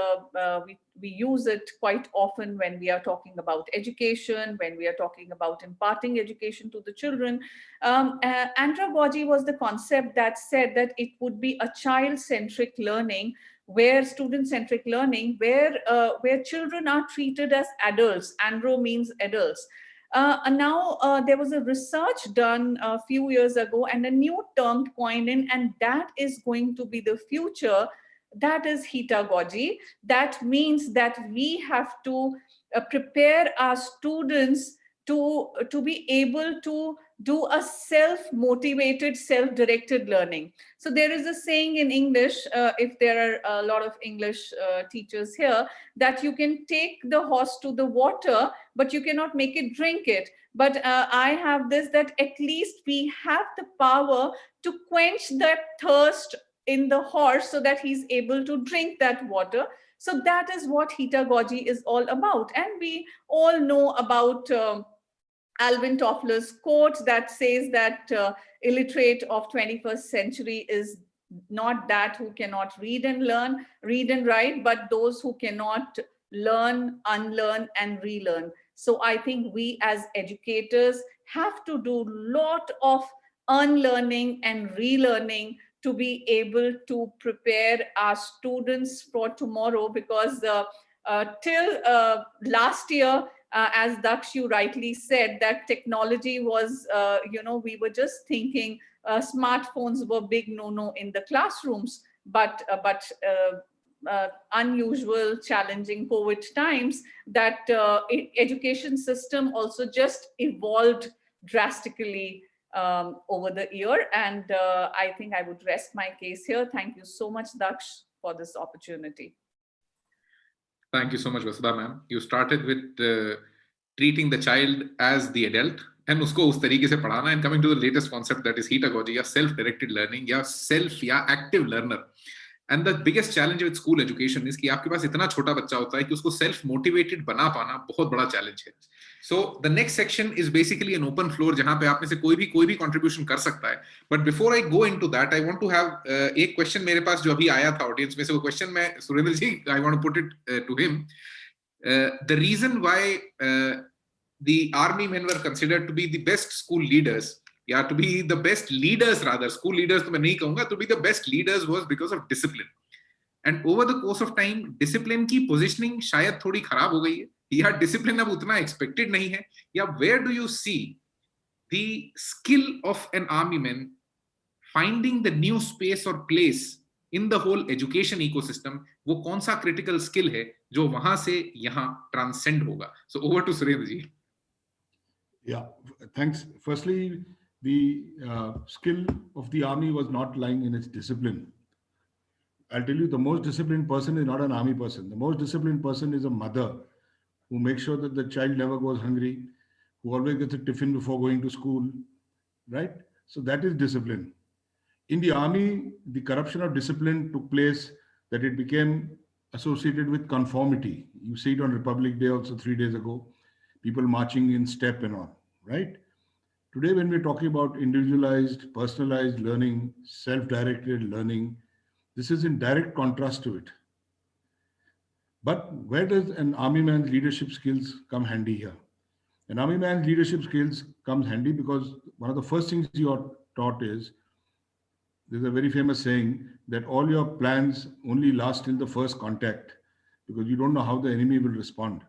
we use it quite often when we are talking about education, when we are talking about imparting education to the children. Andragogy was the concept that said that it would be a child-centric learning, where student-centric learning, where children are treated as adults. Andro means adults. And now there was a research done a few years ago and a new term coined in, and that is going to be the future. That is hetagogy. That means that we have to prepare our students to be able to do a self-motivated, self-directed learning. So there is a saying in English, if there are a lot of English teachers here, that you can take the horse to the water, but you cannot make it drink it. But I have this, that at least we have the power to quench that thirst in the horse so that he's able to drink that water. So that is what Heatagogy is all about. And we all know about Alvin Toffler's quote that says that illiterate of 21st century is not that who cannot read and write, but those who cannot learn, unlearn, and relearn. So I think we as educators have to do a lot of unlearning and relearning to be able to prepare our students for tomorrow, because till last year, as Daksh, you rightly said, that technology was, we were just thinking smartphones were big no-no in the classrooms, but unusual, challenging COVID times, that education system also just evolved drastically over the year. And I think I would rest my case here. Thank you so much, Daksh, for this opportunity. Thank you so much, Vasudha ma'am. You started with treating the child as the adult and usko us tarike se padhana, and coming to the latest concept, that is Heatagogy, ya self-directed learning, ya active learner. And the biggest challenge with school education is कि आपके पास इतना छोटा बच्चा होता है कि उसको self motivated बना पाना बहुत बड़ा challenge है. So the next section is basically an open floor जहाँ पे आप में से कोई भी contribution कर सकता है. But before I go into that, I want to have एक question मेरे पास जो अभी आया था audience में से, वो question मैं सुरेंद्र जी, I want to put it to him. The reason why the army men were considered to be the best school leaders, to be the best leaders rather, school leaders to मैं नहीं कहूँगा, to be the best leaders was because of discipline. And over the course of time, discipline की positioning शायद थोड़ी खराब हो गई है, या discipline अब उतना expected नहीं है, या where do you see the skill of an army man finding the new space or place in the whole education ecosystem? वो कौन सा critical skill है जो वहां से यहाँ transcend होगा? So over to Surendra ji. Yeah, thanks. Firstly, the skill of the army was not lying in its discipline. I'll tell you, the most disciplined person is not an army person. The most disciplined person is a mother who makes sure that the child never goes hungry, who always gets a tiffin before going to school, right? So that is discipline. In the army, the corruption of discipline took place, that it became associated with conformity. You see it on Republic Day also 3 days ago, people marching in step and all, right? Today, when we're talking about individualized, personalized learning, self-directed learning, this is in direct contrast to it. But where does an army man's leadership skills come handy here? An army man's leadership skills comes handy because one of the first things you are taught is, there's a very famous saying that all your plans only last till the first contact, because you don't know how the enemy will respond.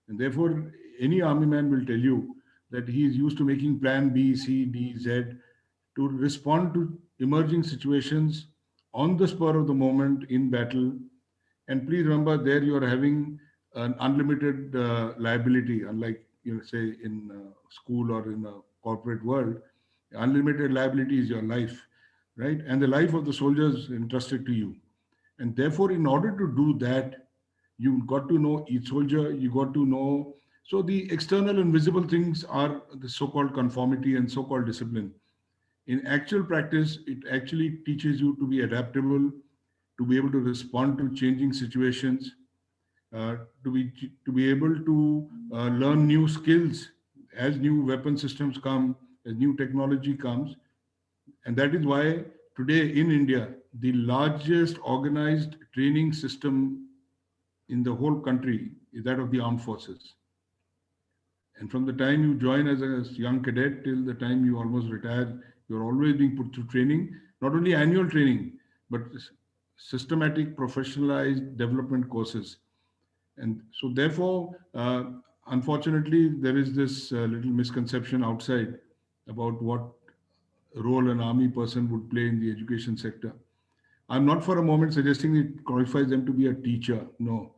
And therefore, any army man will tell you that he is used to making plan B, C, D, Z to respond to emerging situations on the spur of the moment in battle. And please remember, there you are having an unlimited liability, unlike, say in school or in the corporate world. Unlimited liability is your life, right? And the life of the soldiers entrusted to you. And therefore, in order to do that, you got to know each soldier, you got to know. So the external and visible things are the so-called conformity and so-called discipline. In actual practice, it actually teaches you to be adaptable, to be able to respond to changing situations, to be able to learn new skills as new weapon systems come, as new technology comes. And that is why today in India, the largest organized training system in the whole country is that of the armed forces. And from the time you join as a young cadet till the time you almost retire, you're always being put through training, not only annual training, but systematic professionalized development courses. And so therefore, unfortunately, there is this little misconception outside about what role an army person would play in the education sector. I'm not for a moment suggesting it qualifies them to be a teacher, no,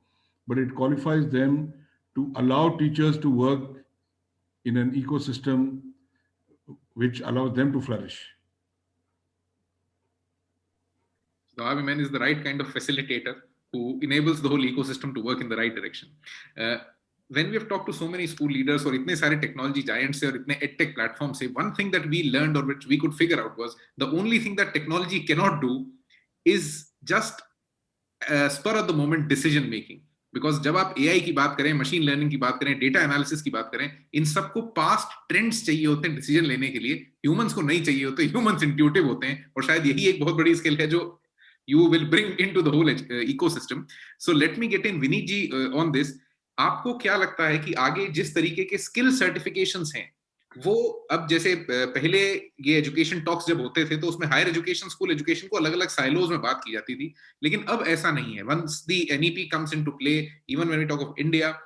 but it qualifies them to allow teachers to work in an ecosystem which allows them to flourish. So Abhiman is the right kind of facilitator who enables the whole ecosystem to work in the right direction. When we have talked to so many school leaders or itne sare technology giants or itne edtech platforms, one thing that we learned or which we could figure out was the only thing that technology cannot do is just spur of the moment decision making. Because जब आप AI की बात करें, machine learning की बात करें, data analysis की बात करें, इन सबको पास्ट ट्रेंड्स चाहिए होते हैं डिसीजन लेने के लिए. ह्यूमंस को नहीं चाहिए होते. ह्यूमंस इंट्यूटिव होते हैं और शायद यही एक बहुत बड़ी स्किल है जो you will bring into the whole ecosystem. So let me get in Vineet ji on this. आपको क्या लगता है कि आगे जिस तरीके के स्किल सर्टिफिकेशंस हैं वो अब जैसे पहले ये एजुकेशन टॉक्स जब होते थे तो उसमें हायर एजुकेशन स्कूल एजुकेशन को अलग अलग साइलोज में बात की जाती थी, लेकिन अब ऐसा नहीं है. Once the NEP comes into play, even when we talk of India,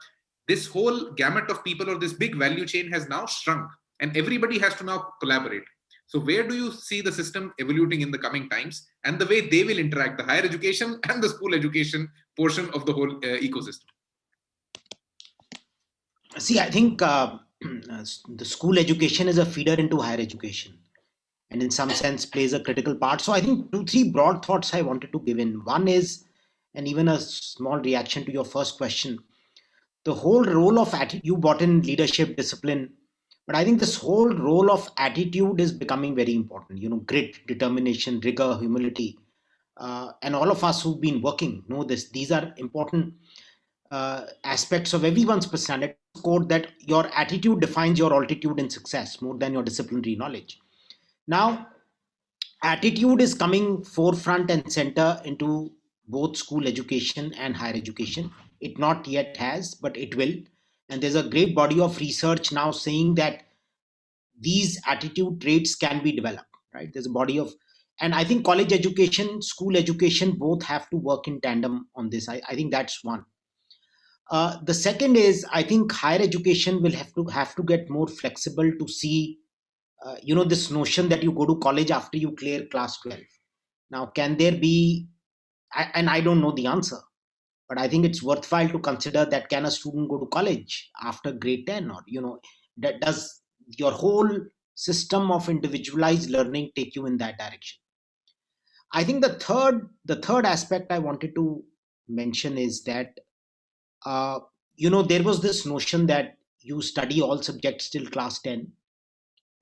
this whole gamut of people or this big value chain has now shrunk and everybody has to now collaborate. So where do you see the system evolving in the coming times and the way they will interact, the higher education and the school education portion of the whole ecosystem? See, I think the school education is a feeder into higher education and in some sense plays a critical part. So I think 2-3 broad thoughts I wanted to give in. One is, and even a small reaction to your first question, the whole role of attitude, you brought in leadership, discipline, but I think this whole role of attitude is becoming very important. You know, grit, determination, rigor, humility. And all of us who've been working know this. These are important aspects of everyone's personality code, that your attitude defines your altitude in success more than your disciplinary knowledge. Now, attitude is coming forefront and center into both school education and higher education. It not yet has, but it will. And there's a great body of research now saying that these attitude traits can be developed, right? There's a body of, and I think college education, school education, both have to work in tandem on this. I think that's one. The second is, I think higher education will have to get more flexible to see, this notion that you go to college after you clear class 12. Now, can there be, and I don't know the answer, but I think it's worthwhile to consider that can a student go to college after grade 10, or, that does your whole system of individualized learning take you in that direction? I think the third aspect I wanted to mention is that, there was this notion that you study all subjects till class 10,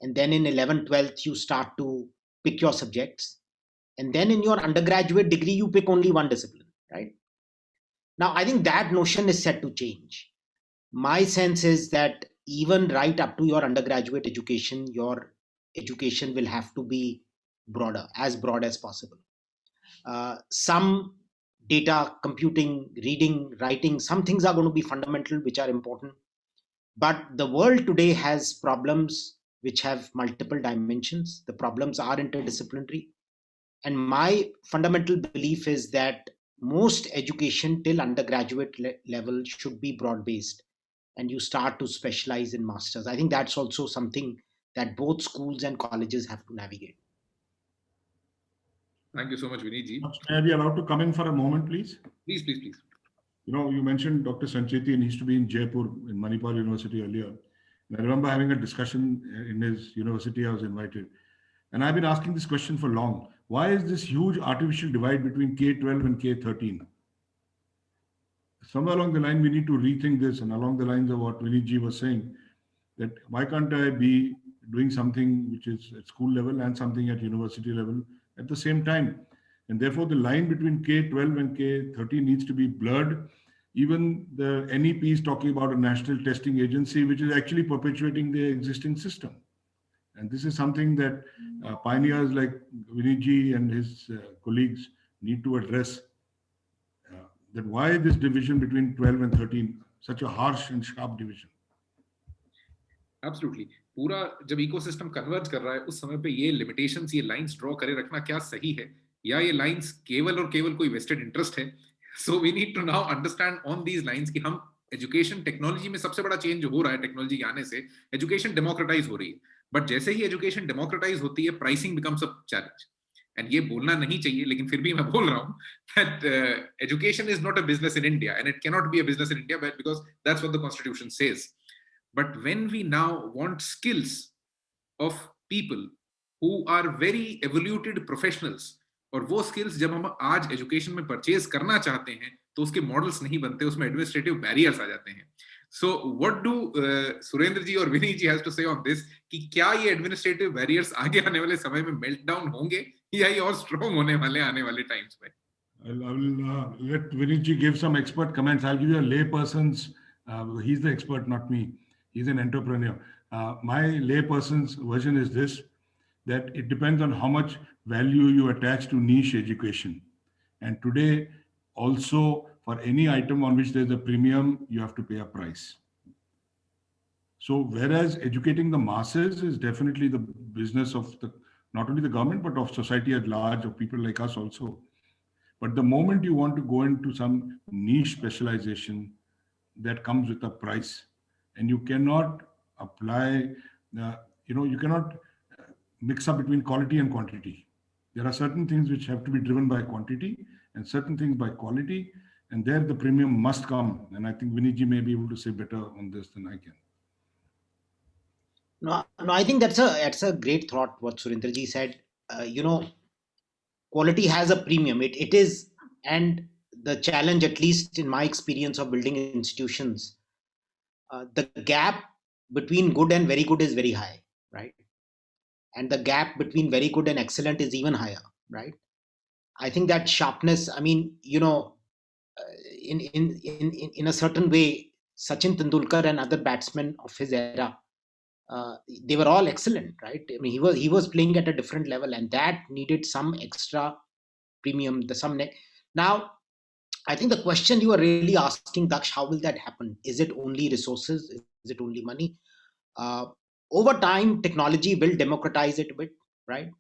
and then in 11th, 12th, you start to pick your subjects. And then in your undergraduate degree, you pick only one discipline, right? Now, I think that notion is set to change. My sense is that even right up to your undergraduate education, your education will have to be broader, as broad as possible. Some data, computing, reading, writing, some things are going to be fundamental, which are important. But the world today has problems which have multiple dimensions. The problems are interdisciplinary. And my fundamental belief is that most education till undergraduate level should be broad-based, and you start to specialize in masters. I think that's also something that both schools and colleges have to navigate. Thank you so much, Vineet ji. May I be allowed to come in for a moment, please? Please, please, please. You mentioned Dr. Sancheti, and he used to be in Jaipur in Manipal University earlier. And I remember having a discussion in his university. I was invited. And I've been asking this question for long. Why is this huge artificial divide between K-12 and K-13? Somewhere along the line, we need to rethink this, and along the lines of what Vineet ji was saying, that why can't I be doing something which is at school level and something at university level at the same time? And therefore, the line between K-12 and K-13 needs to be blurred. Even the NEP is talking about a national testing agency, which is actually perpetuating the existing system. And this is something that pioneers like Vineet ji and his colleagues need to address. That why this division between 12 and 13, such a harsh and sharp division? Absolutely. पूरा जब ecosystem converge कर रहा है उस समय पे ये limitations, ये लाइंस ड्रॉ करे रखना क्या सही है, या ये लाइंस केवल और केवल कोई वेस्टेड इंटरेस्ट है? So we need to now understand on these lines कि हम एजुकेशन टेक्नोलॉजी में सबसे बड़ा चेंज जो हो रहा है टेक्नोलॉजी के आने से, एजुकेशन डेमोक्रेटाइज हो रही है. बट जैसे ही एजुकेशन डेमोक्रेटाइज होती है, pricing becomes a challenge. and ये बोलना नहीं चाहिए लेकिन फिर भी मैं बोल रहा हूँ, that education is not a business in India, and it cannot be a business in India because that's what the constitution says. But when we now want skills of people who are very evoluted professionals, और वो skills जब हम आज education में purchase करना चाहते हैं तो उसके models नहीं बनते, उसमें administrative barriers आ जाते हैं. So what do सुरेंद्र जी और विनीत जी has to say on this, कि क्या ये administrative barriers आगे आने वाले समय में meltdown होंगे या ये और strong होने वाले आने वाले times में? I will let Vinit ji give some expert comments. I'll give you a lay person's, he's the expert, not me. He's an entrepreneur. My lay person's version is this, that it depends on how much value you attach to niche education. And today, also for any item on which there's a premium, you have to pay a price. So whereas educating the masses is definitely the business of the, not only the government, but of society at large, of people like us also. But the moment you want to go into some niche specialization, that comes with a price, and you cannot apply, you cannot mix up between quality and quantity. There are certain things which have to be driven by quantity and certain things by quality, and there the premium must come. And I think Vinit ji may be able to say better on this than I can. No, I think that's a great thought what Surendra ji said. Quality has a premium. It is, and the challenge, at least in my experience of building institutions, the gap between good and very good is very high, right? And the gap between very good and excellent is even higher, right? I think that sharpness, I mean, in a certain way, Sachin Tendulkar and other batsmen of his era, they were all excellent, right? I mean, he was playing at a different level, and that needed some extra premium. Now, I think the question you are really asking, Daksh, how will that happen? Is it only resources? Is it only money? Over time, technology will democratize it a bit, right?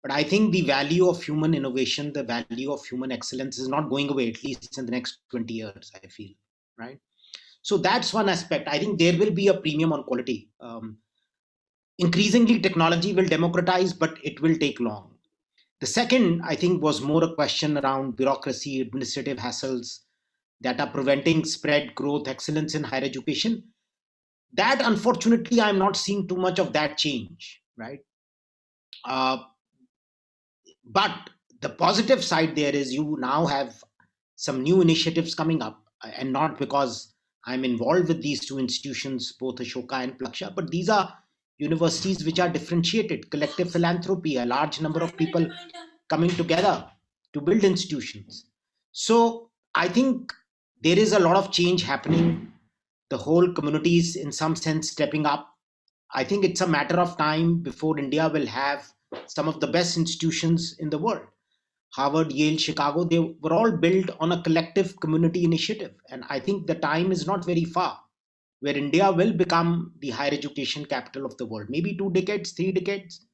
But I think the value of human innovation, the value of human excellence is not going away, at least in the next 20 years, I feel, right? So that's one aspect. I think there will be a premium on quality. Increasingly, technology will democratize, but it will take long. The second, I think, was more a question around bureaucracy, administrative hassles that are preventing spread, growth, excellence in higher education. That, unfortunately, I'm not seeing too much of that change, right? But the positive side there is you now have some new initiatives coming up, and not because I'm involved with these two institutions, both Ashoka and Plaksha, but these are universities which are differentiated, collective philanthropy, a large number of people coming together to build institutions. So I think there is a lot of change happening. The whole community is in some sense stepping up. I think it's a matter of time before India will have some of the best institutions in the world. Harvard, Yale, Chicago, they were all built on a collective community initiative. And I think the time is not very far where India will become the higher education capital of the world. Maybe 2 decades, 3 decades.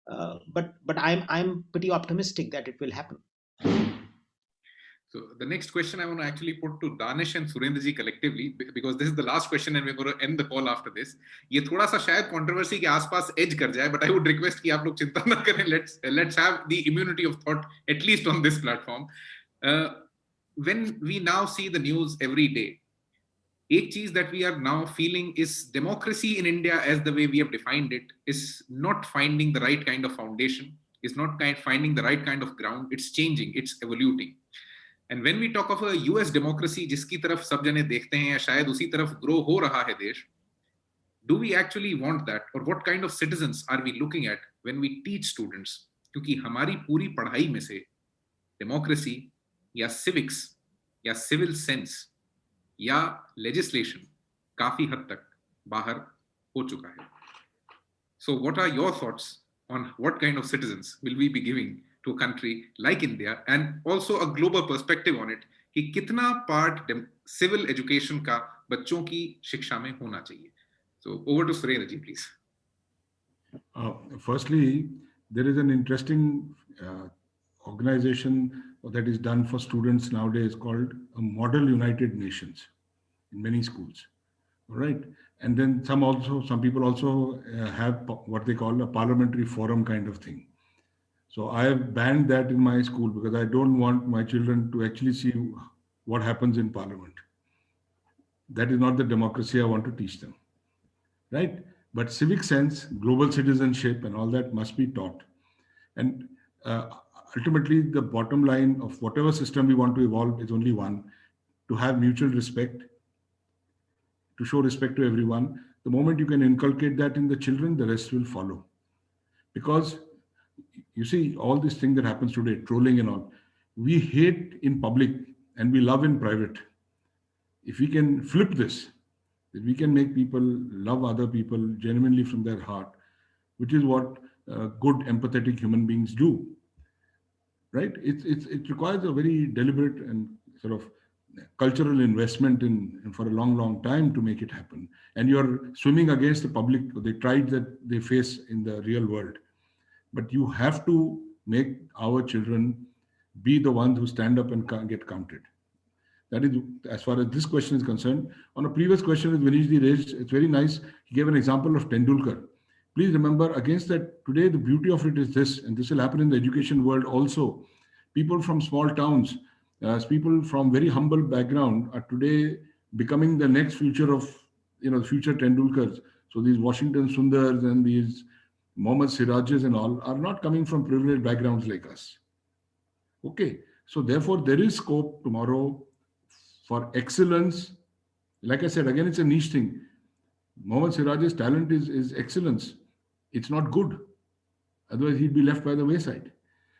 But I'm pretty optimistic that it will happen. So the next question I want to actually put to Danish and Surendra ji collectively, because this is the last question and we're going to end the call after this. ये थोड़ा सा शायद controversy के आसपास edge कर जाए, but I would request कि आप लोग चिंता ना करें. Let's have the immunity of thought at least on this platform. When we now see the news every day, एक चीज that we are now feeling is democracy in India as the way we have defined it is not finding the right kind of foundation, is not finding the right kind of ground. It's changing, it's evoluting. And when we talk of a US democracy, जिसकी तरफ सब जने देखते हैं या शायद उसी तरफ grow हो रहा है देश, do we actually want that? Or what kind of citizens are we looking at when we teach students? क्योंकि हमारी पूरी पढ़ाई में से democracy या civics या civil sense या legislation काफी हद तक बाहर हो चुका है. So what are your thoughts on what kind of citizens will we be giving to a country like India, and also a global perspective on it, कि कितना part civil education का बच्चों की शिक्षा में होना चाहिए? So over to Surendra ji, please. Firstly, there is an interesting organization that is done for students nowadays called a Model United Nations in many schools. All right. And then some people also have what they call a parliamentary forum kind of thing. So I have banned that in my school because I don't want my children to actually see what happens in Parliament. That is not the democracy I want to teach them, right? But civic sense, global citizenship, and all that must be taught. And ultimately, the bottom line of whatever system we want to evolve is only one: to have mutual respect, to show respect to everyone. The moment you can inculcate that in the children, the rest will follow. Because you see, all this thing that happens today, trolling and all, we hate in public and we love in private. If we can flip this, if we can make people love other people genuinely from their heart, which is what good empathetic human beings do, right? It requires a very deliberate and sort of cultural investment in for a long time to make it happen. And you're swimming against the public, the tide that they face in the real world. But you have to make our children be the ones who stand up and get counted. That is, as far as this question is concerned. On a previous question that Vinishji raised, it's very nice. He gave an example of Tendulkar. Please remember, against that, today the beauty of it is this, and this will happen in the education world also. People from small towns, people from very humble background are today becoming the next future of, future Tendulkars. So these Washington Sundars and these Mohammad Sirajes and all are not coming from privileged backgrounds like us. Okay, so therefore there is scope tomorrow for excellence. Like I said, again, it's a niche thing. Mohammad Siraj's talent is excellence. It's not good. Otherwise, he'd be left by the wayside.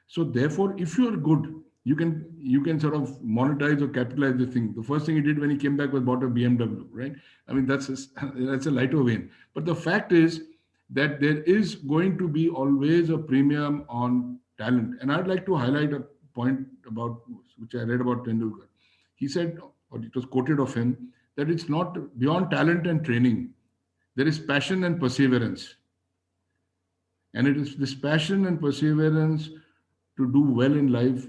So therefore, if you are good, you can sort of monetize or capitalize the thing. The first thing he did when he came back was bought a BMW, right? I mean, that's a lighter vein. But the fact is that there is going to be always a premium on talent. And I'd like to highlight a point about which I read about Tendulkar. He said, or it was quoted of him, that it's not beyond talent and training. There is passion and perseverance. And it is this passion and perseverance to do well in life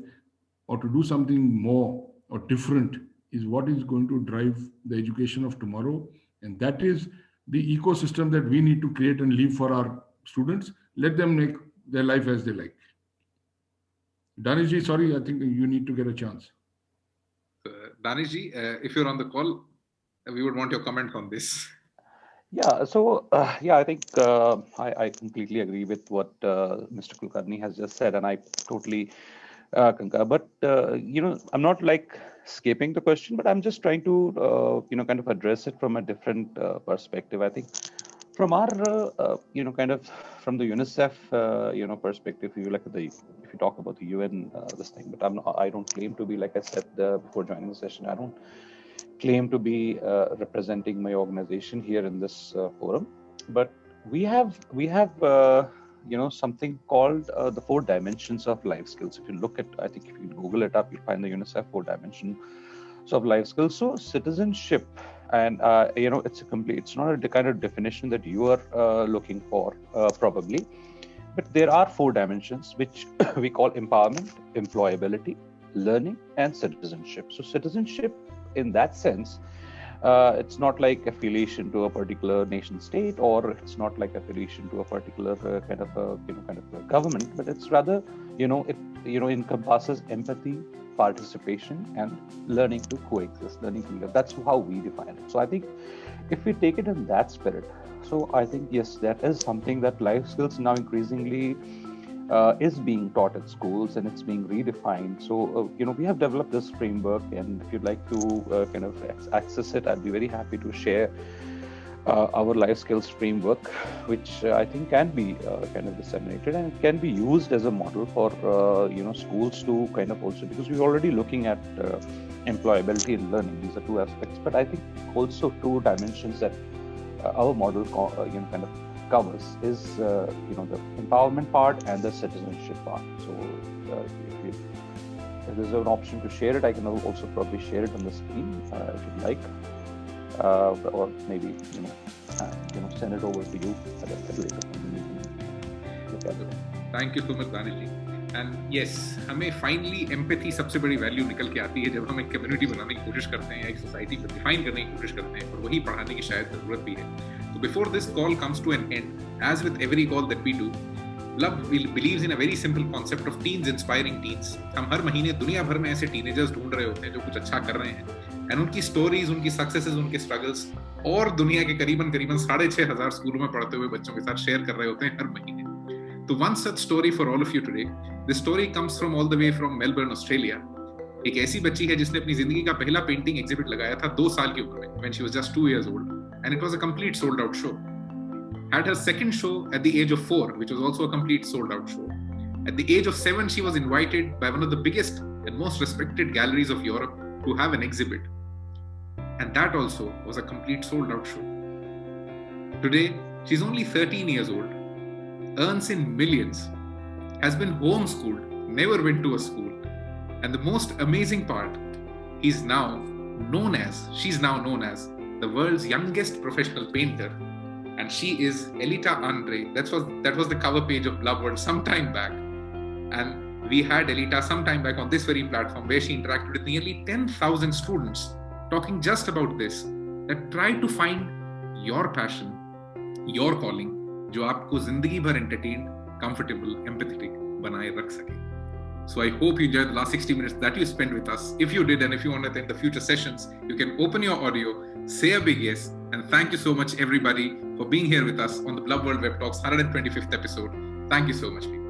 or to do something more or different is what is going to drive the education of tomorrow. And that is the ecosystem that we need to create and leave for our students. Let them make their life as they like. Danishji, sorry, I think you need to get a chance. Danishji, if you're on the call, we would want your comment on this. Yeah, so I think I completely agree with what Mr. Kulkarni has just said, and I totally concur. But I'm not like escaping the question, but I'm just trying to kind of address it from a different perspective. I think from our from the UNICEF perspective, if you talk about the UN this thing, but I don't claim to be, like I said before joining the session, I don't claim to be representing my organization here in this forum, but we have something called the 4 dimensions of life skills. If you look at, I think if you Google it up, you'll find the UNICEF 4 dimensions of life skills. So citizenship, and it's not a kind of definition that you are looking for probably, but there are 4 dimensions which we call empowerment, employability, learning, and citizenship. So citizenship, in that sense, it's not like affiliation to a particular nation state, or it's not like affiliation to a particular kind of a government, but it's rather it encompasses empathy, participation, and learning to coexist, learning to live. That's how we define it. So I think if we take it in that spirit, so I think yes, that is something that life skills now increasingly is being taught at schools, and it's being redefined. So we have developed this framework, and if you'd like to kind of access it, I'd be very happy to share our life skills framework, which I think can be kind of disseminated, and it can be used as a model for schools to kind of also, because we're already looking at employability and learning. These are 2 aspects, but I think also 2 dimensions that our model kind of covers is the empowerment part and the citizenship part. So if there's an option to share it, I can also probably share it on the screen if you'd like, or maybe send it over to you at a later point. Thank you so much, Danishji. And yes, हमें finally empathy सबसे बड़ी value निकल के आती है जब हम एक community बनाने की कोशिश करते हैं या एक society को define करने की कोशिश करते हैं, और वही पढ़ाने की शायद ज़रूरत भी है. So before this call comes to an end, as with every call that we do, Blub believes in a very simple concept of teens inspiring teens. हम हर महीने दुनिया भर में ऐसे टीनेजर्स ढूंढ रहे होते हैं जो कुछ अच्छा कर रहे हैं, एंड उनकी स्टोरीज, उनकी सक्सेसेस, उनके स्ट्रगल्स और दुनिया के करीबन 6,500 स्कूलों में पढ़ते हुए बच्चों के साथ शेयर कर रहे होते हैं हर महीने. तो one such story for all of you today. This story comes from all the way from Melbourne, Australia. एक ऐसी बच्ची है जिसने अपनी जिंदगी का पहला पेंटिंग एग्जिबिट लगाया था 2 साल की उम्र में, when she was just 2 years old, and it was a complete sold out show. Had her second show at the age of 4, which was also a complete sold out show. At the age of 7, she was invited by one of the biggest and most respected galleries of Europe to have an exhibit. And that also was a complete sold out show. Today, she's only 13 years old, earns in millions, has been homeschooled, never went to a school. And the most amazing part, she's now known as the world's youngest professional painter. And she is Elita Andre. That was the cover page of Blub World some time back. And we had Elita some time back on this very platform where she interacted with nearly 10,000 students talking just about this, that try to find your passion, your calling, जो आपको जिंदगी भर entertained, comfortable, empathetic बनाए रख सके. So I hope you enjoyed the last 60 minutes that you spent with us. If you did, and if you want to attend the future sessions, you can open your audio, say a big yes, and thank you so much everybody for being here with us on the Blub World Web Talks 125th episode. Thank you so much, people.